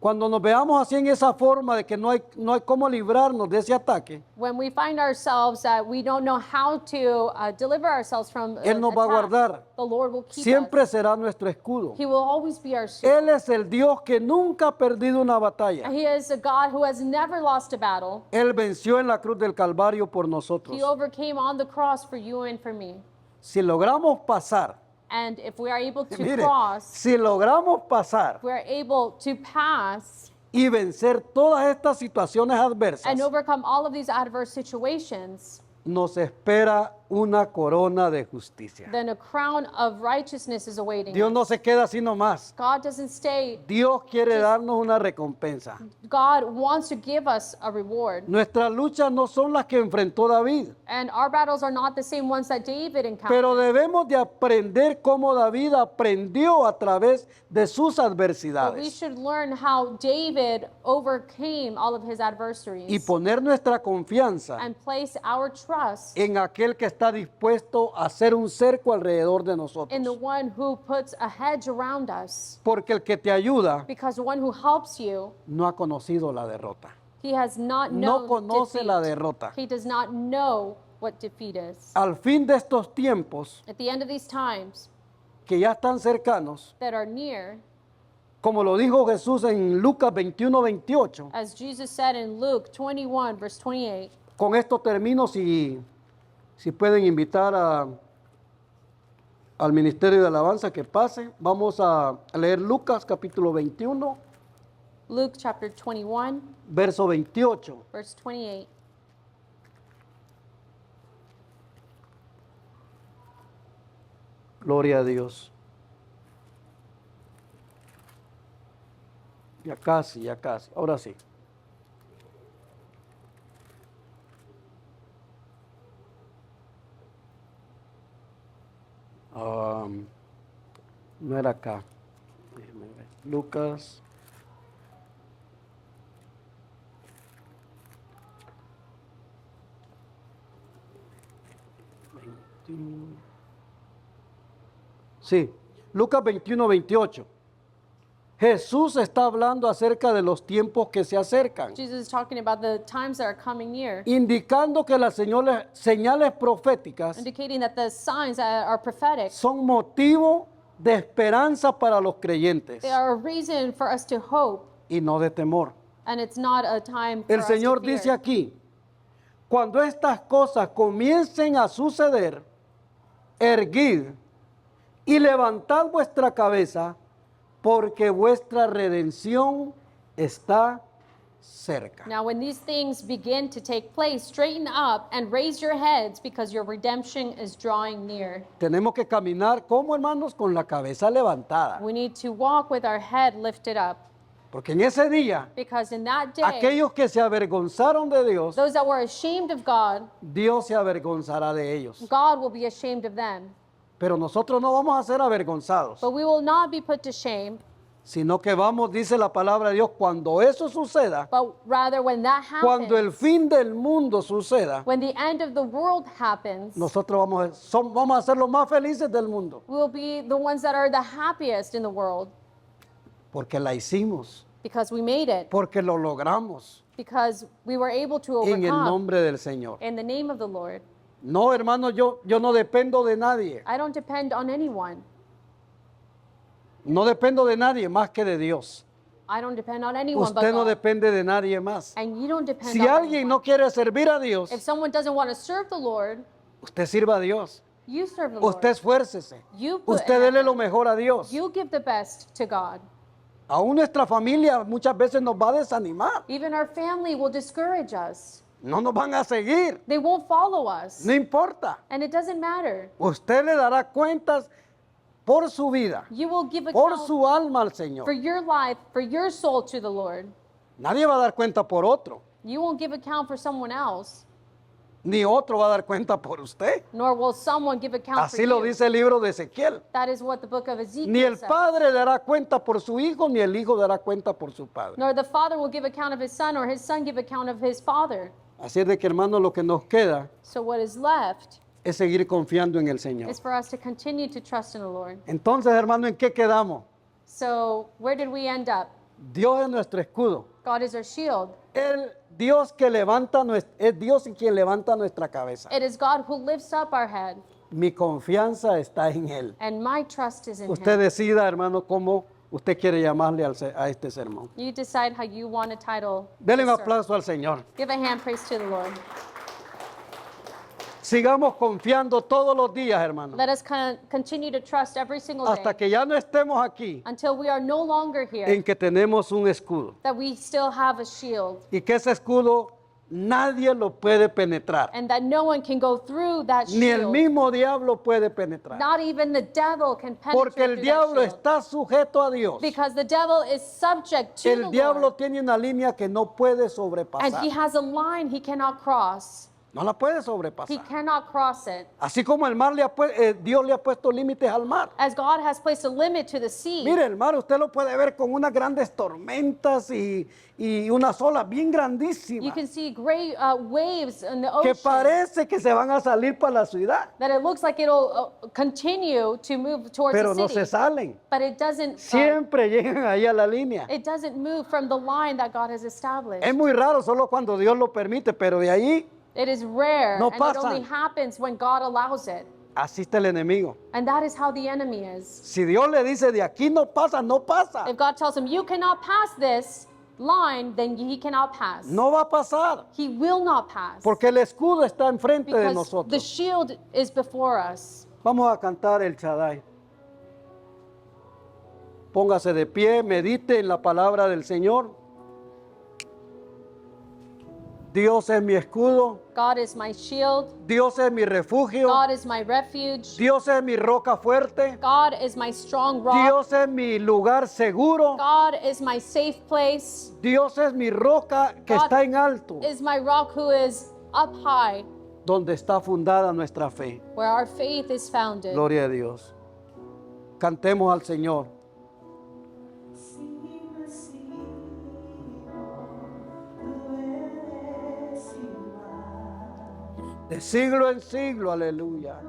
cuando nos veamos así en esa forma de que no hay cómo librarnos de ese ataque, When we find ourselves that we don't know how to deliver ourselves from Él nos va a attack, guardar. the Lord will keep Siempre us. será nuestro escudo. He will always be our shield. Él es el Dios que nunca ha perdido una batalla. And he is a God who has never lost a battle. Él venció en la cruz del Calvario por nosotros. He overcame on the cross for you and for me. Si logramos pasar, And if we are able to mire, cross, si logramos pasar if we are able to pass y vencer todas estas situaciones adversas, and overcome all of these adverse situations, nos espera una corona de justicia. then a crown of righteousness is awaiting Dios us. no se queda así nomás. God doesn't stay. Dios quiere darnos una recompensa. God wants to give us a reward. Nuestras luchas no son las que enfrentó David, And our battles are not the same ones that David encountered. pero debemos de aprender cómo David aprendió a través de sus But we adversidades should learn how David overcame all of his y adversaries poner nuestra confianza and place our trust en aquel que está dispuesto a hacer un cerco alrededor de in the nosotros. one who puts a hedge around us. Porque el que te ayuda Because the one who helps you, no ha conocido la derrota. he has not No known conoce defeat. la derrota. He does not know what defeat is. Al fin de estos tiempos At the end of these times que ya están cercanos, that are near, como lo dijo Jesús en Lucas 21:28, as Jesus said in Luke 21, verse 28, con esto termino. Si pueden invitar al Ministerio de Alabanza que pase, vamos a leer Lucas capítulo 21, Luke chapter 21, verso 28. verse 28. Gloria a Dios. Ya casi, ya casi. Ahora sí. No era acá. Déjeme ver. Lucas. Sí, Lucas 21-28. Jesús está hablando acerca de los tiempos que se acercan, Jesus is talking about the times that are coming near, indicando que las señales proféticas indicating that the signs that are prophetic, son motivo de esperanza para los creyentes they are a reason for us to hope, y no de temor. and it's not a time for El us to Señor fear. dice aquí, cuando estas cosas comiencen a suceder, erguid y levantad vuestra cabeza, porque vuestra redención está cerca. Now, when these things begin to take place, straighten up and raise your heads, because your redemption is drawing near. Tenemos que caminar como hermanos con la cabeza levantada, We need to walk with our head lifted up, porque en ese día, because in that day, aquellos que se avergonzaron de Dios, those that were ashamed of God, Dios se avergonzará de ellos. God will be ashamed of them. Pero nosotros no vamos a ser avergonzados, But we will not be put to shame, sino que vamos, dice la palabra de Dios, cuando eso suceda, but rather when that cuando el happens, fin del mundo suceda, when the end of the world happens, nosotros vamos a ser los más felices del mundo, we will be the ones that are the happiest in the world, porque la hicimos, because we made it, porque lo logramos because we were able to en el overcome nombre del Señor. in the name of the Lord. No, hermano, yo no dependo de nadie, I don't depend on anyone. no dependo de nadie más que de Dios. I don't depend on anyone but Usted no God. depende de nadie más. And you don't depend Si on alguien anyone. no quiere servir a Dios, If someone doesn't want to serve the Lord, usted sirva a Dios. you serve the Usted Lord. esfuércese. You put Usted dele effort. lo mejor a Dios. You give the best to God. Aún nuestra familia muchas veces nos va a desanimar. Even our family will discourage us. No nos van a seguir. They won't follow us. No importa. And it doesn't matter. Usted le dará cuentas por su vida, You will give por account su alma al for Señor. your life, for your soul to the Lord. Nadie va a dar cuenta por otro, You won't give account for someone else, ni otro va a dar cuenta por usted. nor will someone give account Así for lo you. dice el libro de Ezequiel. That is what the book of Ni Ezekiel el says. padre dará cuenta por su hijo, ni el hijo dará cuenta por su padre. Nor the father will give account of his son, or his son give account of his father. Así es de que, hermano, lo que nos queda So what is left es seguir confiando en el Señor. is for us to continue to trust in the Lord. Entonces, hermano, ¿en qué quedamos? So where did we end up? Dios es nuestro escudo. God is our shield. El Dios que levanta, es Dios quien levanta nuestra cabeza. It is God who lifts up our head, Mi confianza está en Él. and my trust is in Usted Him. decida, hermano, cómo usted quiere llamarle a este sermón. You decide how you want to title Denle un this sermon. aplauso al Señor. Give a hand praise to the Lord. Sigamos confiando todos los días, hermano, Let us continue to trust every single day hasta que ya no estemos aquí, until we are no longer here, en que tenemos un escudo. that we still have a shield, Y que ese escudo nadie lo puede penetrar. and that no one can go through that Ni el shield. mismo diablo puede penetrar. Not even the devil can Porque penetrate el through diablo that shield. está sujeto a Dios. Because the devil is subject to El the diablo Lord, tiene una línea que no puede and sobrepasar. he has a line he cannot cross. No la puede He sobrepasar. cannot cross it. Así como el mar Dios le ha puesto límites al mar. As God has placed a limit to the sea, Mire, el mar usted lo puede ver con unas grandes tormentas y unas olas bien you grandísimas can see great waves in the que ocean, parece que se van a salir para la ciudad, that it looks like it'll continue to move towards pero the no city, se salen. but it doesn't. Siempre llegan ahí a la línea. It doesn't move from the line that God has established. Es muy raro solo cuando Dios lo permite, pero de ahí It is rare, No and it only pasan. happens when God allows it. así está el enemigo. And that is how the enemy is. Si Dios le dice de aquí no pasa, no pasa. If God tells him, you cannot pass this line, then he cannot pass. No va a pasar, He will not pass. porque el escudo está enfrente de Because the nosotros. shield is before us. Vamos a cantar el Shaddai. Póngase de pie, medite en la palabra del Señor. Dios es mi escudo, God is my shield. Dios es mi refugio, God is my refuge. Dios es mi roca fuerte, God is my strong rock. Dios es mi lugar seguro, God is my safe place. Dios es mi roca que God está en alto. Is my rock who is up high. donde está fundada nuestra fe. where our faith is founded. Gloria a Dios. Cantemos al Señor. De siglo en siglo, aleluya.